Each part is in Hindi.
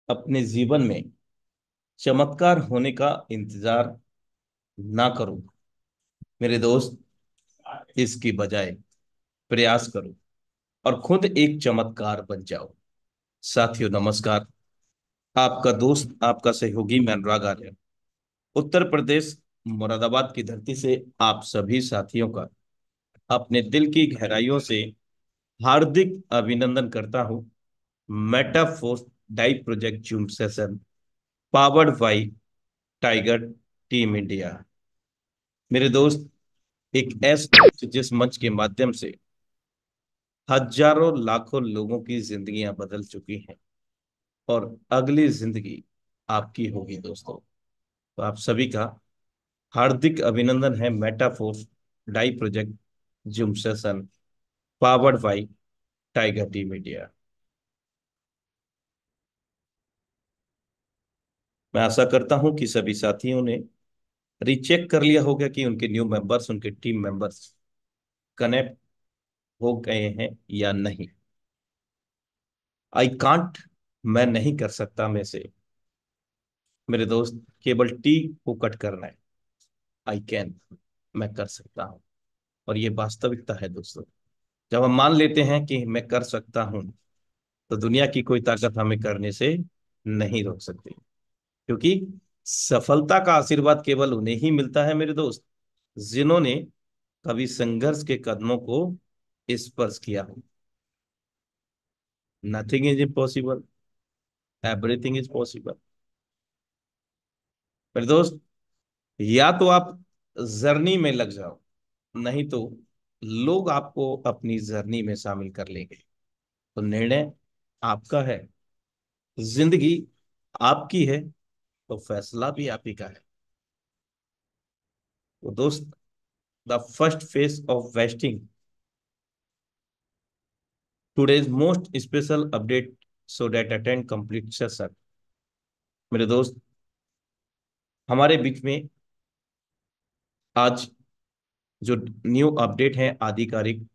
अपने जीवन में चमत्कार होने का इंतजार ना करो मेरे दोस्त। इसकी बजाय प्रयास करो और खुद एक चमत्कार बन जाओ। साथियों नमस्कार। आपका दोस्त आपका सहयोगी मैं अनुराग आर्य, उत्तर प्रदेश मुरादाबाद की धरती से आप सभी साथियों का अपने दिल की गहराइयों से हार्दिक अभिनंदन करता हूं। Metaforce die project Zoom session powered by Tiger team India. मेरे दोस्त, एक ऐसे जिस मंच के माध्यम से हजारों लाखों लोगों की जिंदगियां बदल चुकी हैं और अगली जिंदगी आपकी होगी दोस्तों। तो आप सभी का हार्दिक अभिनंदन है Metaforce die project Zoom session powered by Tiger team India. मैं आशा करता हूं कि सभी साथियों ने रीचेक कर लिया होगा कि उनके न्यू मेंबर्स, उनके टीम मेंबर्स कनेक्ट हो गए हैं या नहीं। आई कांट, मैं नहीं कर सकता में से मेरे दोस्त केवल टी को कट करना है। आई कैन, मैं कर सकता हूं। और ये वास्तविकता है दोस्तों। जब हम मान लेते हैं कि मैं कर सकता हूं तो दुनिया की कोई ताकत हमें करने से नहीं रोक सकती। क्योंकि सफलता का आशीर्वाद केवल उन्हें ही मिलता है मेरे दोस्त, जिन्होंने कभी संघर्ष के कदमों को स्पर्श किया हो। Nothing is impossible, everything is possible. मेरे दोस्त, या तो आप जर्नी में लग जाओ, नहीं तो लोग आपको अपनी जर्नी में शामिल कर लेंगे। तो निर्णय आपका है, जिंदगी आपकी है, तो फैसला भी आप ही का है। तो दोस्त, the first phase of vesting today's most special update so that attend complete session. मेरे दोस्त, हमारे बीच में आज जो न्यू अपडेट है आधिकारिक,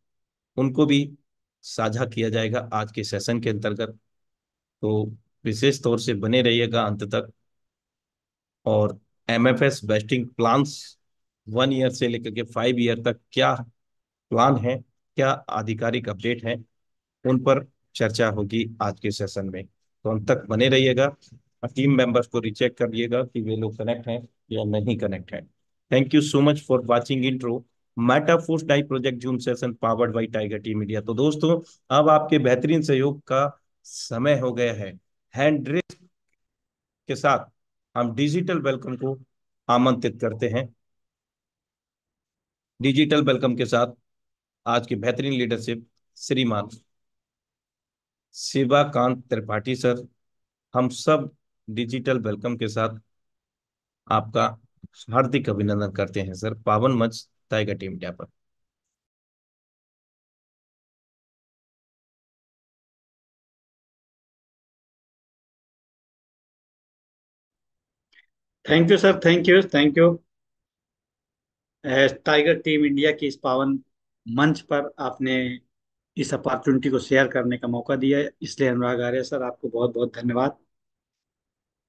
उनको भी साझा किया जाएगा आज के सेशन के अंतर्गत। तो विशेष तौर से बने रहिएगा अंत तक। और एमएफएस वेस्टिंग प्लान्स 1 ईयर से लेकर के 5 ईयर तक क्या प्लान है, क्या आधिकारिक अपडेट है, उन पर चर्चा होगी आज के सेशन में। तो अंत तक बने रहिएगा और टीम मेंबर्स को रिचेक करिएगा कि वे लोग कनेक्ट हैं या नहीं कनेक्ट हैं। Thank you so much for watching intro Metaforce die project Zoom session powered by Tiger team India. तो दोस्तों, अब आपके बेहतरीन सहयोग का समय हो गया है। हैंड रेस के साथ हम डिजिटल वेलकम को आमंत्रित करते हैं। डिजिटल वेलकम के साथ आज की बेहतरीन लीडरशिप श्रीमान शिवाकांत त्रिपाठी सर। हम सब डिजिटल वेलकम के साथ आपका हार्दिक अभिनंदन करते हैं सर, पावन मंच टाइगर टीम इंडिया पर। Thank you sir, thank you, thank you. Tiger team India की इस पावन मंच पर आपने इस अपॉर्चुनिटी को शेयर करने का मौका दिया है, इसलिए अनुराग आर्य सर आपको बहुत बहुत धन्यवाद।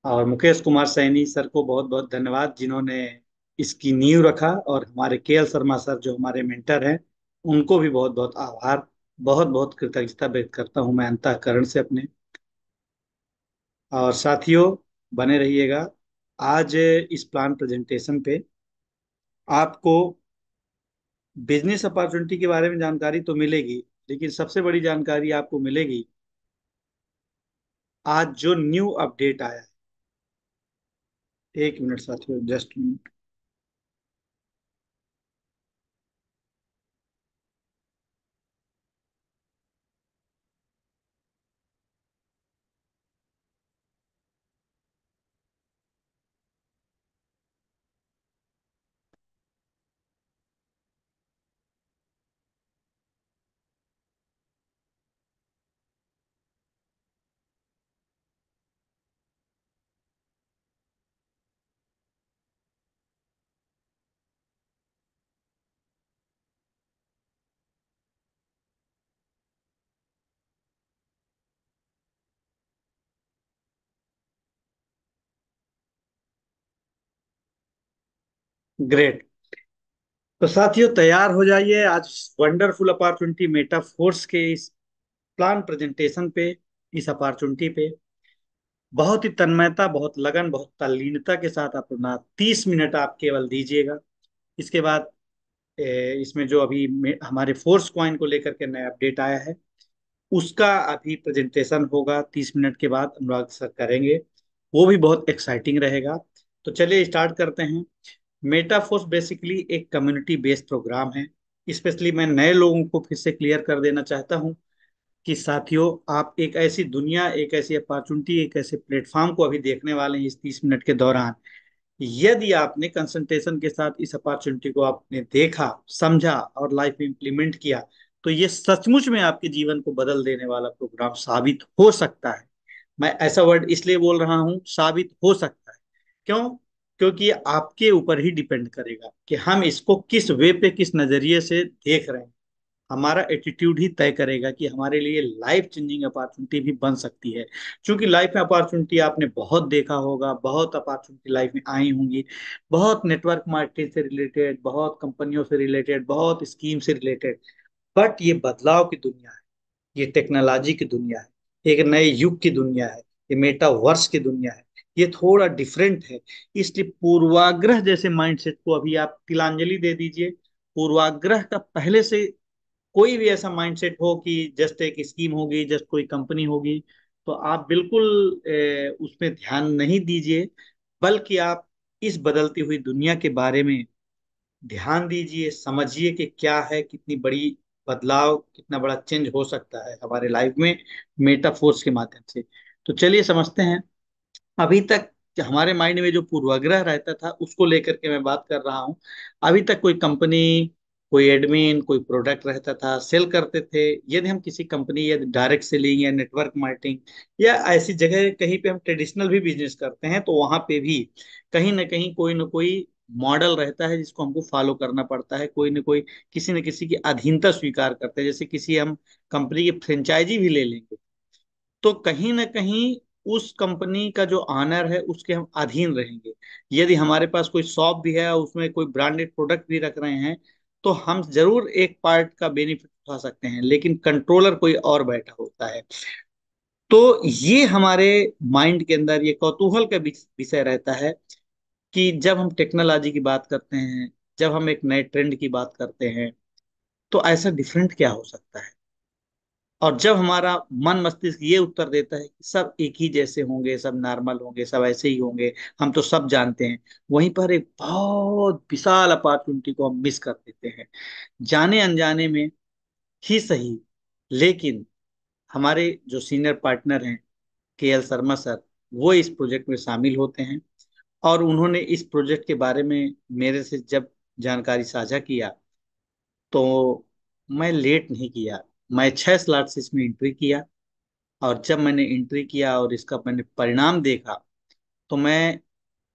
और मुकेश कुमार सैनी सर को बहुत बहुत धन्यवाद, जिन्होंने इसकी नींव रखा। और हमारे के एल शर्मा सर जो हमारे मेंटर हैं, उनको भी बहुत बहुत आभार, बहुत बहुत कृतज्ञता व्यक्त करता हूं मैं अंतःकरण से अपने। और साथियों, बने रहिएगा। आज इस प्लान प्रेजेंटेशन पे आपको बिजनेस अपॉर्चुनिटी के बारे में जानकारी तो मिलेगी, लेकिन सबसे बड़ी जानकारी आपको मिलेगी आज जो न्यू अपडेट आया है। एक मिनट साथियों, जस्ट मिनट। ग्रेट। तो साथियों तैयार हो जाइए आज वंडरफुल अपॉर्चुनिटी मेटाफोर्स के इस प्लान प्रेजेंटेशन पे, इस अपॉर्चुनिटी पे बहुत ही तन्मयता, बहुत लगन, बहुत तल्लीनता के साथ आप अपना 30 मिनट आप केवल दीजिएगा। इसके बाद इसमें जो अभी हमारे फोर्स कॉइन को लेकर के नया अपडेट आया है, उसका अभी प्रेजेंटेशन होगा 30 मिनट के बाद, अनुराग सर करेंगे। वो भी बहुत एक्साइटिंग रहेगा। तो चलिए स्टार्ट करते हैं। मेटाफोर्स बेसिकली एक कम्युनिटी बेस्ड प्रोग्राम है। स्पेशली मैं नए लोगों को फिर से क्लियर कर देना चाहता हूँ कि साथियों, आप एक ऐसी दुनिया, एक ऐसी अपॉर्चुनिटी, एक ऐसे प्लेटफॉर्म को अभी देखने वाले हैं इस 30 मिनट के दौरान। यदि आपने कंसंट्रेशन के साथ इस अपॉर्चुनिटी को आपने देखा, समझा और लाइफ में इम्प्लीमेंट किया, तो ये सचमुच में आपके जीवन को बदल देने वाला प्रोग्राम साबित हो सकता है। मैं ऐसा वर्ड इसलिए बोल रहा हूं, साबित हो सकता है। क्यों? क्योंकि ये आपके ऊपर ही डिपेंड करेगा कि हम इसको किस वे पे, किस नजरिए से देख रहे हैं। हमारा एटीट्यूड ही तय करेगा कि हमारे लिए लाइफ चेंजिंग अपॉर्चुनिटी भी बन सकती है। क्योंकि लाइफ में अपॉर्चुनिटी आपने बहुत देखा होगा, बहुत अपॉर्चुनिटी लाइफ में आई होंगी, बहुत नेटवर्क मार्केटिंग से रिलेटेड, बहुत कंपनियों से रिलेटेड, बहुत स्कीम से रिलेटेड। बट ये बदलाव की दुनिया है, ये टेक्नोलॉजी की दुनिया है, एक नए युग की दुनिया है, ये मेटावर्स की दुनिया है। ये थोड़ा डिफरेंट है। इसलिए पूर्वाग्रह जैसे माइंडसेट को अभी आप तिलांजलि दे दीजिए। पूर्वाग्रह का पहले से कोई भी ऐसा माइंडसेट हो कि जस्ट एक स्कीम होगी, जस्ट कोई कंपनी होगी, तो आप बिल्कुल उसमें ध्यान नहीं दीजिए। बल्कि आप इस बदलती हुई दुनिया के बारे में ध्यान दीजिए, समझिए कि क्या है, कितनी बड़ी बदलाव, कितना बड़ा चेंज हो सकता है हमारे लाइफ में मेटाफोर्स के माध्यम से। तो चलिए समझते हैं। अभी तक हमारे माइंड में जो पूर्वाग्रह रहता था उसको लेकर के मैं बात कर रहा हूँ। अभी तक कोई कंपनी, कोई एडमिन, कोई प्रोडक्ट रहता था, सेल करते थे। यदि हम किसी कंपनी या डायरेक्ट सेलिंग या नेटवर्क मार्केटिंग या ऐसी जगह कहीं पे हम ट्रेडिशनल भी बिजनेस करते हैं, तो वहां पे भी कहीं ना कोई मॉडल रहता है जिसको हमको फॉलो करना पड़ता है। कोई ना कोई किसी न किसी की अधीनता स्वीकार करते हैं। जैसे किसी हम कंपनी की फ्रेंचाइजी भी ले लेंगे, तो कहीं ना कहीं उस कंपनी का जो ऑनर है उसके हम अधीन रहेंगे। यदि हमारे पास कोई शॉप भी है और उसमें कोई ब्रांडेड प्रोडक्ट भी रख रहे हैं, तो हम जरूर एक पार्ट का बेनिफिट उठा सकते हैं, लेकिन कंट्रोलर कोई और बैठा होता है। तो ये हमारे माइंड के अंदर ये कौतूहल का विषय रहता है कि जब हम टेक्नोलॉजी की बात करते हैं, जब हम एक नए ट्रेंड की बात करते हैं, तो ऐसा डिफरेंट क्या हो सकता है। और जब हमारा मन मस्तिष्क ये उत्तर देता है कि सब एक ही जैसे होंगे, सब नॉर्मल होंगे, सब ऐसे ही होंगे, हम तो सब जानते हैं, वहीं पर एक बहुत विशाल अपॉर्चुनिटी को हम मिस कर देते हैं, जाने अनजाने में ही सही। लेकिन हमारे जो सीनियर पार्टनर हैं, के एल शर्मा सर, वो इस प्रोजेक्ट में शामिल होते हैं। और उन्होंने इस प्रोजेक्ट के बारे में मेरे से जब जानकारी साझा किया, तो मैं लेट नहीं किया। मैं 6 स्लॉट से इसमें एंट्री किया। और जब मैंने एंट्री किया और इसका मैंने परिणाम देखा, तो मैं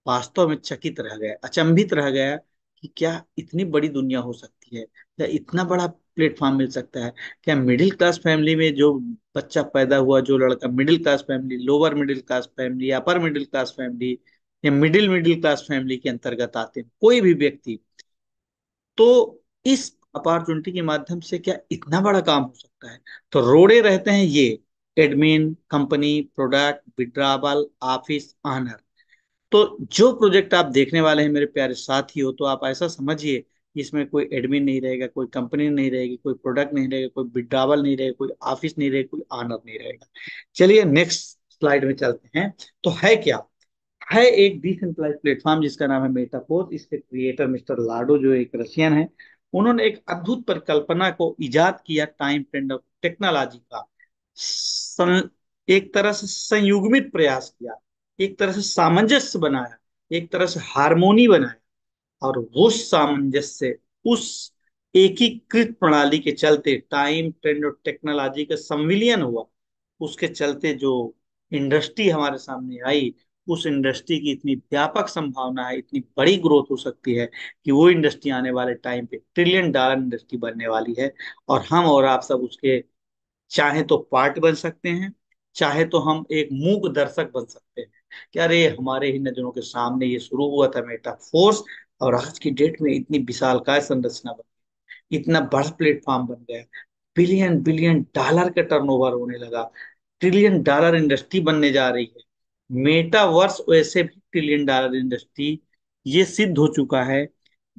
वास्तव में चकित रह गया, अचंभित रह गया कि क्या इतनी बड़ी दुनिया हो सकती है, क्या इतना बड़ा प्लेटफॉर्म मिल सकता है। क्या मिडिल क्लास फैमिली में जो बच्चा पैदा हुआ, जो लड़का middle class family, lower middle class family, upper middle class family या मिडिल मिडिल क्लास फैमिली के अंतर्गत आते हैं कोई भी व्यक्ति, तो इस अपॉर्चुनिटी के माध्यम से क्या इतना बड़ा काम हो सकता है। तो रोड़े रहते हैं ये admin, company, product, withdrawal, office, owner. तो जो प्रोजेक्ट आप देखने वाले हैं मेरे प्यारे साथी हो, तो आप ऐसा समझिए कि इसमें कोई एडमिन नहीं रहेगा, कोई कंपनी नहीं रहेगी, कोई प्रोडक्ट नहीं रहेगा, कोई विड्रावल नहीं रहेगा, कोई ऑफिस नहीं रहेगा, कोई ऑनर नहीं रहेगा। चलिए नेक्स्ट स्लाइड में चलते हैं। तो है क्या? है एक डिसेंट्रलाइज प्लेटफॉर्म जिसका नाम है मेटापोज। इसके क्रिएटर मिस्टर लाडो, जो एक रशियन है, उन्होंने एक अद्भुत परिकल्पना को इजाद किया टाइम ट्रेंड ऑफ टेक्नोलॉजी का। सं, एक तरह से संयुग्मित प्रयास किया, एक तरह से सामंजस्य बनाया, एक तरह से हारमोनी बनाया। और वो सामंजस्य, उस एकीकृत प्रणाली के चलते टाइम ट्रेंड और टेक्नोलॉजी का संविलियन हुआ। उसके चलते जो इंडस्ट्री हमारे सामने आई, उस इंडस्ट्री की इतनी व्यापक संभावना है, इतनी बड़ी ग्रोथ हो सकती है कि वो इंडस्ट्री आने वाले टाइम पे $1 ट्रिलियन इंडस्ट्री बनने वाली है। और हम और आप सब उसके चाहे तो पार्ट बन सकते हैं, चाहे तो हम एक मूक दर्शक बन सकते हैं कि अरे हमारे ही नजरों के सामने ये शुरू हुआ था मेटा फोर्स, और आज की डेट में इतनी विशालकाय संरचना बन गई, इतना बड़ा प्लेटफॉर्म बन गया, बिलियन बिलियन डॉलर का टर्नओवर होने लगा, ट्रिलियन डॉलर इंडस्ट्री बनने जा रही है। मेटावर्स वैसे भी ट्रिलियन डॉलर इंडस्ट्री, ये सिद्ध हो चुका है।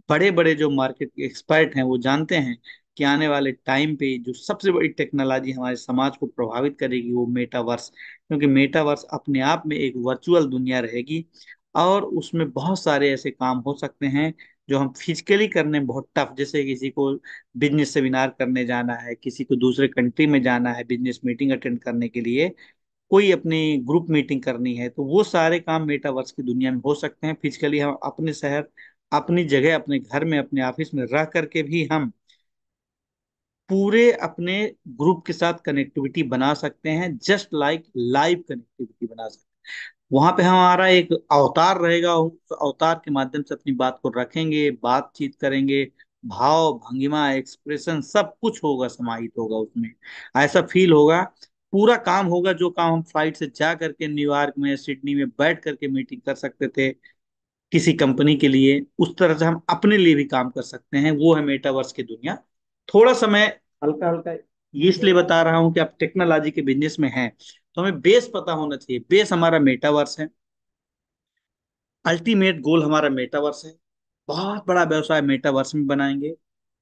बड़े बड़े जो मार्केट एक्सपर्ट हैं वो जानते हैं कि आने वाले टाइम पे जो सबसे बड़ी टेक्नोलॉजी हमारे समाज को प्रभावित करेगी वो मेटावर्स, क्योंकि मेटावर्स अपने आप में एक वर्चुअल दुनिया रहेगी और उसमें बहुत सारे ऐसे काम हो सकते हैं जो हम फिजिकली करने में बहुत टफ, जैसे किसी को बिजनेस सेमिनार करने जाना है, किसी को दूसरे कंट्री में जाना है बिजनेस मीटिंग अटेंड करने के लिए, कोई अपनी ग्रुप मीटिंग करनी है, तो वो सारे काम मेटावर्स की दुनिया में हो सकते हैं। फिजिकली हम अपने शहर, अपनी जगह, अपने घर में, अपने ऑफिस में रह करके भी हम पूरे अपने ग्रुप के साथ कनेक्टिविटी बना सकते हैं, जस्ट लाइक लाइव कनेक्टिविटी बना सकते हैं। वहां पे हमारा एक अवतार रहेगा, उस अवतार के माध्यम से अपनी बात को रखेंगे, बातचीत करेंगे, भाव भंगिमा एक्सप्रेशन सब कुछ होगा, समाहित होगा उसमें। ऐसा फील होगा, पूरा काम होगा जो काम हम फ्लाइट से जा करके न्यूयॉर्क में, सिडनी में बैठ करके मीटिंग कर सकते थे किसी कंपनी के लिए, उस तरह से हम अपने लिए भी काम कर सकते हैं। वो है मेटावर्स की दुनिया। थोड़ा सा मैं हल्का हल्का ये इसलिए बता रहा हूं कि आप टेक्नोलॉजी के बिजनेस में हैं, तो हमें बेस पता होना चाहिए। बेस हमारा मेटावर्स है, अल्टीमेट गोल हमारा मेटावर्स है, बहुत बड़ा व्यवसाय मेटावर्स में बनाएंगे।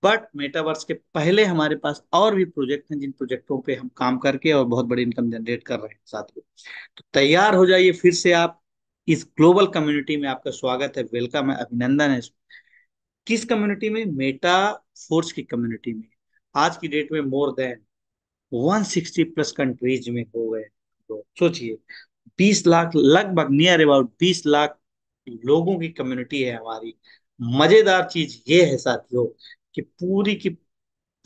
बट मेटावर्स के पहले हमारे पास और भी प्रोजेक्ट हैं, जिन प्रोजेक्टों पे हम काम करके और बहुत बड़ी इनकम जनरेट कर रहे हैं साथियों। तो तैयार हो जाइए फिर से आप, इस ग्लोबल कम्युनिटी में आपका स्वागत है, वेलकम है, अभिनंदन है। किस कम्युनिटी में? मेटा फोर्स की कम्युनिटी में। आज की डेट में मोर देन 160 प्लस कंट्रीज में हो गए। तो सोचिए, 20 लाख, लगभग नियर अबाउट 20 लाख लोगों की कम्युनिटी है हमारी। मजेदार चीज ये है साथियों कि पूरी की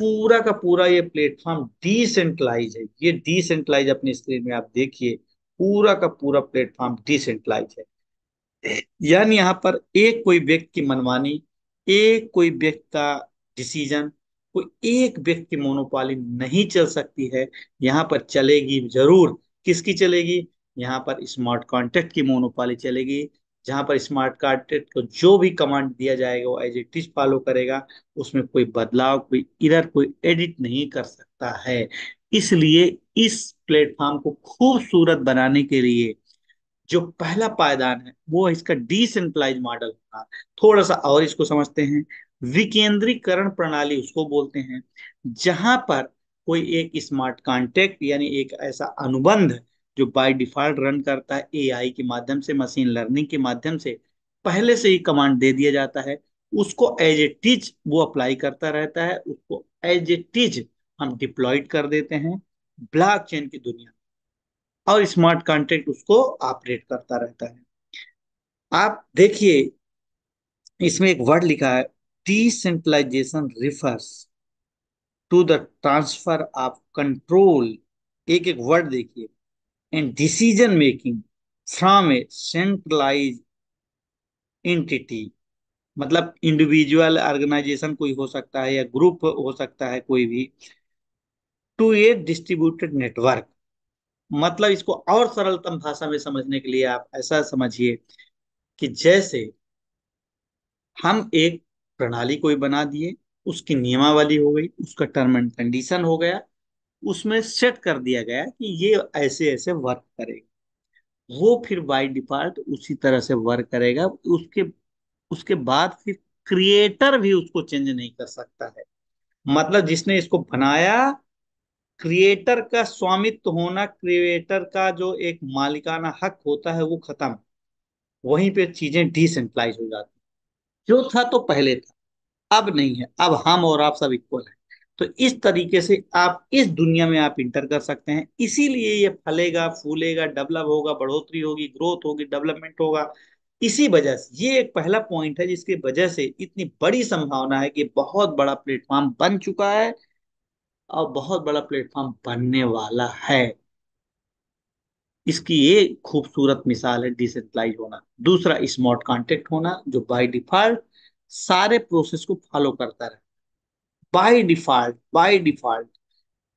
पूरा का पूरा ये प्लेटफॉर्म डिसेंट्रलाइज है। ये डिसेंट्रलाइज अपनी स्क्रीन में आप देखिए, पूरा का पूरा प्लेटफॉर्म डिसेंट्रलाइज है। यानी यहाँ पर एक कोई व्यक्ति की मनमानी, एक कोई व्यक्ति का डिसीजन, कोई एक व्यक्ति की मोनोपोली नहीं चल सकती है। यहाँ पर चलेगी जरूर, किसकी चलेगी? यहाँ पर स्मार्ट कॉन्ट्रैक्ट की मोनोपोली चलेगी। जहाँ पर स्मार्ट कॉन्ट्रैक्ट को जो भी कमांड दिया जाएगा वो एज इट इज फॉलो करेगा, उसमें कोई बदलाव, कोई इरर, कोई एडिट नहीं कर सकता है। इसलिए इस प्लेटफॉर्म को खूबसूरत बनाने के लिए जो पहला पायदान है वो है इसका डिसेंट्रलाइज मॉडल होना। थोड़ा सा और इसको समझते हैं, विकेंद्रीकरण प्रणाली उसको बोलते हैं, जहां पर कोई एक स्मार्ट कॉन्ट्रैक्ट यानी एक ऐसा अनुबंध जो बाय डिफॉल्ट रन करता है एआई के माध्यम से, मशीन लर्निंग के माध्यम से, पहले से ही कमांड दे दिया जाता है, उसको एज ए टीज वो अप्लाई करता रहता है, उसको एज ए टीज हम डिप्लॉयड कर देते हैं ब्लॉकचेन की दुनिया, और स्मार्ट कॉन्ट्रैक्ट उसको ऑपरेट करता रहता है। आप देखिए, इसमें एक वर्ड लिखा है, decentralisation refers to the transfer of control. एक एक वर्ड देखिए, and decision making from a centralise entity, मतलब इंडिविजुअल ऑर्गेनाइजेशन कोई हो सकता है या ग्रुप हो सकता है कोई भी, टू ए डिस्ट्रीब्यूटेड नेटवर्क। मतलब इसको और सरलतम भाषा में समझने के लिए आप ऐसा समझिए कि जैसे हम एक प्रणाली कोई बना दिए, उसकी नियमावली हो गई, उसका टर्म एंड कंडीशन हो गया, उसमें सेट कर दिया गया कि ये ऐसे ऐसे वर्क करेगा, वो फिर बाय डिफॉल्ट उसी तरह से वर्क करेगा। उसके उसके बाद फिर क्रिएटर भी उसको चेंज नहीं कर सकता है। मतलब जिसने इसको बनाया, क्रिएटर का स्वामित्व होना, क्रिएटर का जो एक मालिकाना हक होता है वो खत्म, वहीं पे चीजें डिसेंट्रलाइज हो जाती। जो था तो पहले था, अब नहीं है, अब हम और आप सब इक्वल हैं। तो इस तरीके से आप इस दुनिया में आप इंटर कर सकते हैं, इसीलिए ये फलेगा फूलेगा, डेवलप होगा, बढ़ोतरी होगी, ग्रोथ होगी, डेवलपमेंट होगा। इसी वजह से ये एक पहला पॉइंट है जिसकी वजह से इतनी बड़ी संभावना है कि बहुत बड़ा प्लेटफॉर्म बन चुका है और बहुत बड़ा प्लेटफॉर्म बनने वाला है। इसकी ये खूबसूरत मिसाल है डिसेंट्रलाइज होना। दूसरा, स्मार्ट कॉन्ट्रैक्ट होना जो बाय डिफॉल्ट सारे प्रोसेस को फॉलो करता रहे, बाय डिफॉल्ट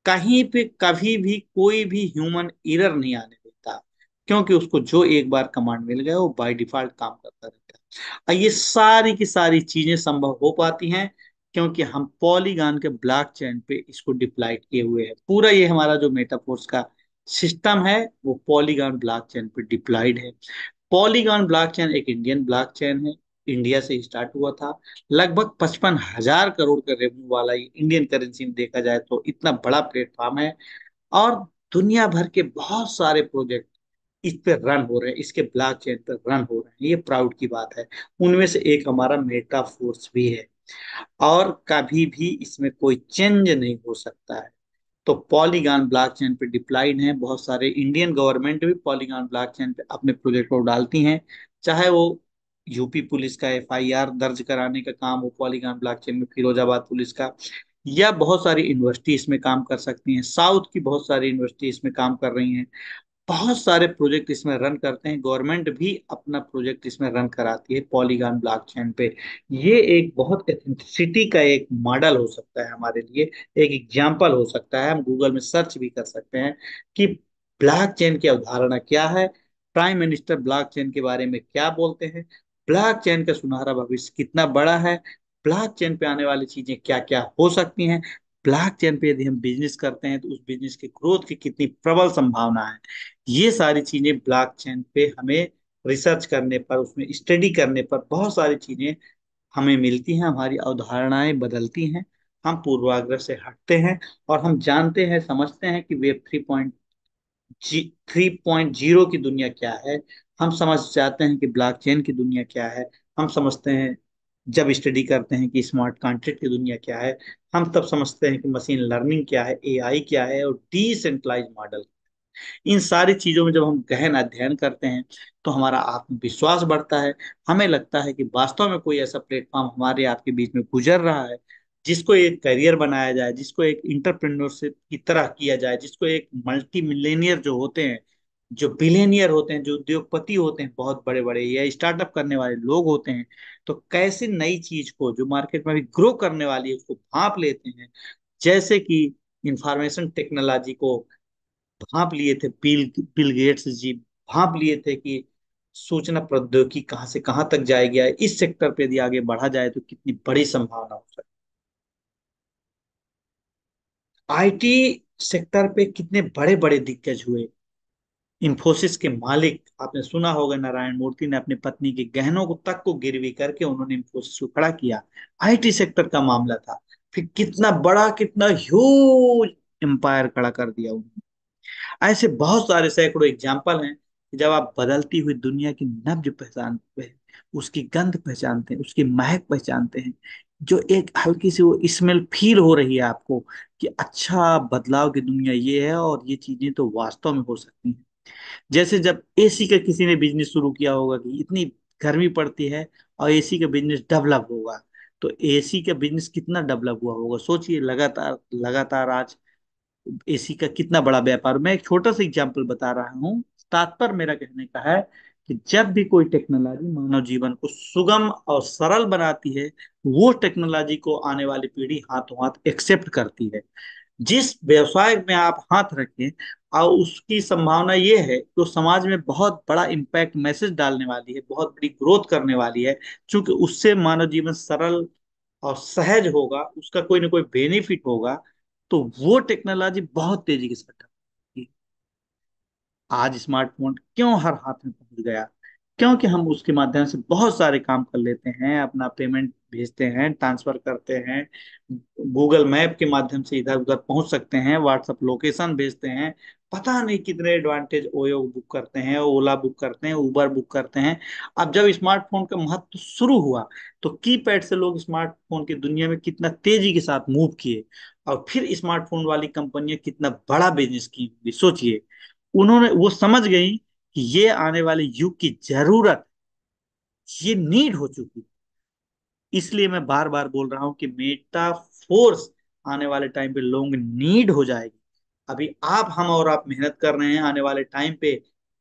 कहीं पे कभी भी कोई भी ह्यूमन एरर नहीं आने देता, क्योंकि उसको जो एक बार कमांड मिल गया वो बाय डिफॉल्ट काम करता रहता है। और ये सारी की सारी चीजें संभव हो पाती हैं क्योंकि हम पॉलीगॉन के ब्लॉकचेन पे इसको डिप्लॉय किए हुए हैं। पूरा ये हमारा जो मेटाफोर्स का सिस्टम है वो पॉलीगॉन ब्लॉकचेन पे डिप्लॉयड है। पॉलीगॉन ब्लॉकचेन एक इंडियन ब्लॉकचेन है, इंडिया से स्टार्ट हुआ था। लगभग 55,000 करोड़ का रेवेन्यू वाला ये इंडियन करेंसी में देखा जाए तो इतना बड़ा प्लेटफॉर्म है। और दुनिया भर के बहुत सारे प्रोजेक्ट इस पे रन हो रहे हैं, इसके ब्लॉकचेन पे रन हो रहे हैं, ये प्राउड की बात है। उनमें से एक हमारा मेटा फोर्स भी है और कभी भी इसमें कोई चेंज नहीं हो सकता है। तो पॉलीगॉन ब्लॉकचेन पे डिप्लॉयड हैं बहुत सारे, इंडियन गवर्नमेंट भी पॉलीगॉन ब्लॉकचेन पे अपने प्रोजेक्ट को डालती हैं। चाहे वो यूपी पुलिस का एफआईआर दर्ज कराने का काम हो पॉलीगॉन ब्लॉकचेन में, फिरोजाबाद पुलिस का, या बहुत सारी यूनिवर्सिटी इसमें काम कर सकती हैं, साउथ की बहुत सारी यूनिवर्सिटी इसमें काम कर रही हैं, बहुत सारे प्रोजेक्ट इसमें रन करते हैं, गवर्नमेंट भी अपना प्रोजेक्ट इसमें रन कराती है पॉलीगॉन ब्लॉकचेन पे। ये एक बहुत एथेंटिसिटी का एक मॉडल हो सकता है हमारे लिए, एक एग्जाम्पल हो सकता है। हम गूगल में सर्च भी कर सकते हैं कि ब्लॉकचेन की अवधारणा क्या है, प्राइम मिनिस्टर ब्लॉकचेन के बारे में क्या बोलते हैं, ब्लॉकचेन का सुनहरा भविष्य कितना बड़ा है, ब्लॉकचेन पे आने वाली चीजें क्या क्या हो सकती हैं, ब्लॉकचेन पे यदि हम बिजनेस करते हैं तो उस बिजनेस के ग्रोथ की कितनी प्रबल संभावना है। ये सारी चीजें ब्लॉकचेन पे हमें रिसर्च करने पर, उसमें स्टडी करने पर बहुत सारी चीजें हमें मिलती हैं, हमारी अवधारणाएं बदलती हैं, हम पूर्वाग्रह से हटते हैं और हम जानते हैं, समझते हैं कि वेब 3.0 की दुनिया क्या है। हम समझ जाते हैं कि ब्लॉकचेन की दुनिया क्या है। हम समझते हैं, जब स्टडी करते हैं कि स्मार्ट कॉन्ट्रैक्ट की दुनिया क्या है, हम तब समझते हैं कि मशीन लर्निंग क्या है, एआई क्या है और डिसेंट्रलाइज मॉडल। इन सारी चीजों में जब हम गहन अध्ययन करते हैं तो हमारा आत्मविश्वास बढ़ता है। हमें लगता है कि वास्तव में कोई ऐसा प्लेटफॉर्म हमारे आपके बीच में गुजर रहा है जिसको एक करियर बनाया जाए, जिसको एक इंटरप्रेन्योरशिप की तरह किया जाए, जिसको एक मल्टी मिलेनियर जो होते हैं, जो बिलेनियर होते हैं, जो उद्योगपति होते हैं बहुत बड़े बड़े, या स्टार्टअप करने वाले लोग होते हैं, तो कैसे नई चीज को जो मार्केट में भी ग्रो करने वाली है उसको भांप लेते हैं। जैसे कि इंफॉर्मेशन टेक्नोलॉजी को भांप लिए थे बिल बिल गेट्स जी, भांप लिए थे कि सूचना प्रौद्योगिकी कहाँ से कहाँ तक जाएगी, इस सेक्टर पे यदि आगे बढ़ा जाए तो कितनी बड़ी संभावना हो सकती है। आईटी सेक्टर पे कितने बड़े बड़े दिग्गज हुए। इंफोसिस के मालिक आपने सुना होगा, नारायण मूर्ति ने अपनी पत्नी के गहनों को तक को गिरवी करके उन्होंने इंफोसिस को खड़ा किया। आईटी सेक्टर का मामला था। फिर कितना बड़ा, कितना ह्यूज एम्पायर खड़ा कर दिया उन्होंने। ऐसे बहुत सारे सैकड़ों एग्जाम्पल हैं कि जब आप बदलती हुई दुनिया की नब्ज पहचानते हैं, उसकी गंध पहचानते हैं, उसकी महक पहचानते हैं, जो एक हल्की सी वो स्मेल फील हो रही है आपको कि अच्छा बदलाव की दुनिया ये है और ये चीजें तो वास्तव में हो सकती हैं। जैसे जब एसी का किसी ने बिजनेस शुरू किया होगा कि इतनी गर्मी पड़ती है और एसी का बिजनेस डेवलप होगा, तो एसी का बिजनेस कितना डेवलप हुआ होगा सोचिए। लगातार लगातार आज एसी का कितना बड़ा व्यापार। मैं एक छोटा सा एग्जांपल बता रहा हूँ, तात्पर्य मेरा कहने का है कि जब भी कोई टेक्नोलॉजी मानव जीवन को सुगम और सरल बनाती है, वो टेक्नोलॉजी को आने वाली पीढ़ी हाथों हाथ एक्सेप्ट करती है। जिस व्यवसाय में आप हाथ रखें और उसकी संभावना ये है कि वो समाज में बहुत बड़ा इम्पैक्ट मैसेज डालने वाली है, बहुत बड़ी ग्रोथ करने वाली है, क्योंकि उससे मानव जीवन सरल और सहज होगा, उसका कोई ना कोई बेनिफिट होगा, तो वो टेक्नोलॉजी बहुत तेजी के साथ develop। आज स्मार्टफोन क्यों हर हाथ में पहुंच गया? क्योंकि हम उसके माध्यम से बहुत सारे काम कर लेते हैं, अपना पेमेंट भेजते हैं, ट्रांसफर करते हैं, गूगल मैप के माध्यम से इधर उधर पहुंच सकते हैं, व्हाट्सएप लोकेशन भेजते हैं, पता नहीं कितने एडवांटेज, ओयो बुक करते हैं, ओला बुक करते हैं, उबर बुक करते हैं। अब जब स्मार्टफोन का महत्व शुरू हुआ तो कीपैड से लोग स्मार्टफोन की दुनिया में कितना तेजी के साथ मूव किए, और फिर स्मार्टफोन वाली कंपनियां कितना बड़ा बिजनेस की, सोचिए। उन्होंने वो समझ गई कि ये आने वाले युग की जरूरत, ये नीड हो चुकी। इसलिए मैं बार बार बोल रहा हूं कि मेटा फोर्स आने वाले टाइम पे लोग नीड हो जाएगी। अभी हम और आप मेहनत कर रहे हैं, आने वाले टाइम पे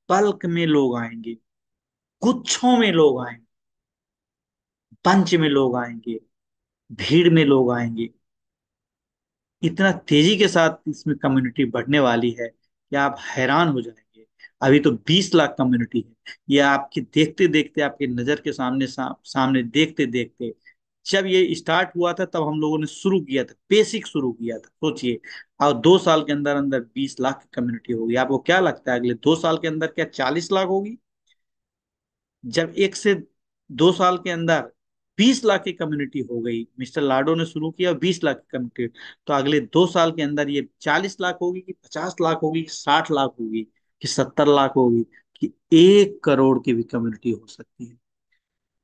बल्क में लोग आएंगे, गुच्छों में लोग आएंगे, पंच में लोग आएंगे, भीड़ में लोग आएंगे। इतना तेजी के साथ इसमें कम्युनिटी बढ़ने वाली है कि आप हैरान हो जाएंगे। अभी तो 20 लाख कम्युनिटी है। ये आपके देखते देखते, आपके नजर के सामने सामने देखते देखते, जब ये स्टार्ट हुआ था तब हम लोगों ने शुरू किया था, बेसिक शुरू किया था, सोचिए। और 2 साल के अंदर अंदर 20 लाख की कम्युनिटी होगी। आपको क्या लगता है अगले 2 साल के अंदर क्या 40 लाख होगी? जब 1 से 2 साल के अंदर 20 लाख की कम्युनिटी हो गई, मिस्टर लाडो ने शुरू किया 20 लाख की कम्युनिटी, तो अगले 2 साल के अंदर ये 40 लाख होगी कि 50 लाख होगी कि 60 लाख होगी कि 70 लाख होगी कि 1 करोड़ की भी कम्युनिटी हो सकती है।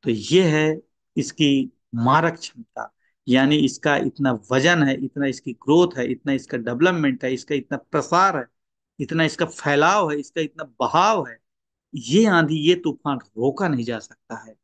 तो ये है इसकी मारक क्षमता, यानी इसका इतना वजन है, इतना इसकी ग्रोथ है, इतना इसका डेवलपमेंट है, इसका इतना प्रसार है, इतना इसका फैलाव है, इसका इतना बहाव है। ये आंधी, ये तूफान रोका नहीं जा सकता है।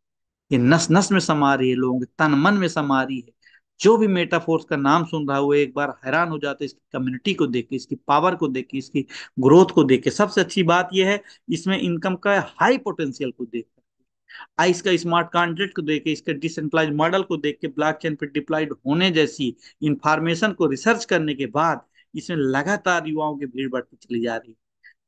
ये नस नस में समा रही है, लोगों के तन मन में समा रही है। जो भी मेटाफोर्स का नाम सुन रहा है वो एक बार हैरान हो जाता है इसकी कम्युनिटी को देख के, इसकी पावर को देख के, इसकी ग्रोथ को देख के। सबसे अच्छी बात यह है इसमें इनकम का हाई पोटेंशियल को देख कर, इसका स्मार्ट कॉन्ट्रैक्ट को देख के, इसके डिसेंट्रलाइज मॉडल को देख के, ब्लॉकचेन पर डिप्लॉयड होने जैसी इंफॉर्मेशन को रिसर्च करने के बाद इसमें लगातार युवाओं की भीड़ बढ़ती चली जा रही है।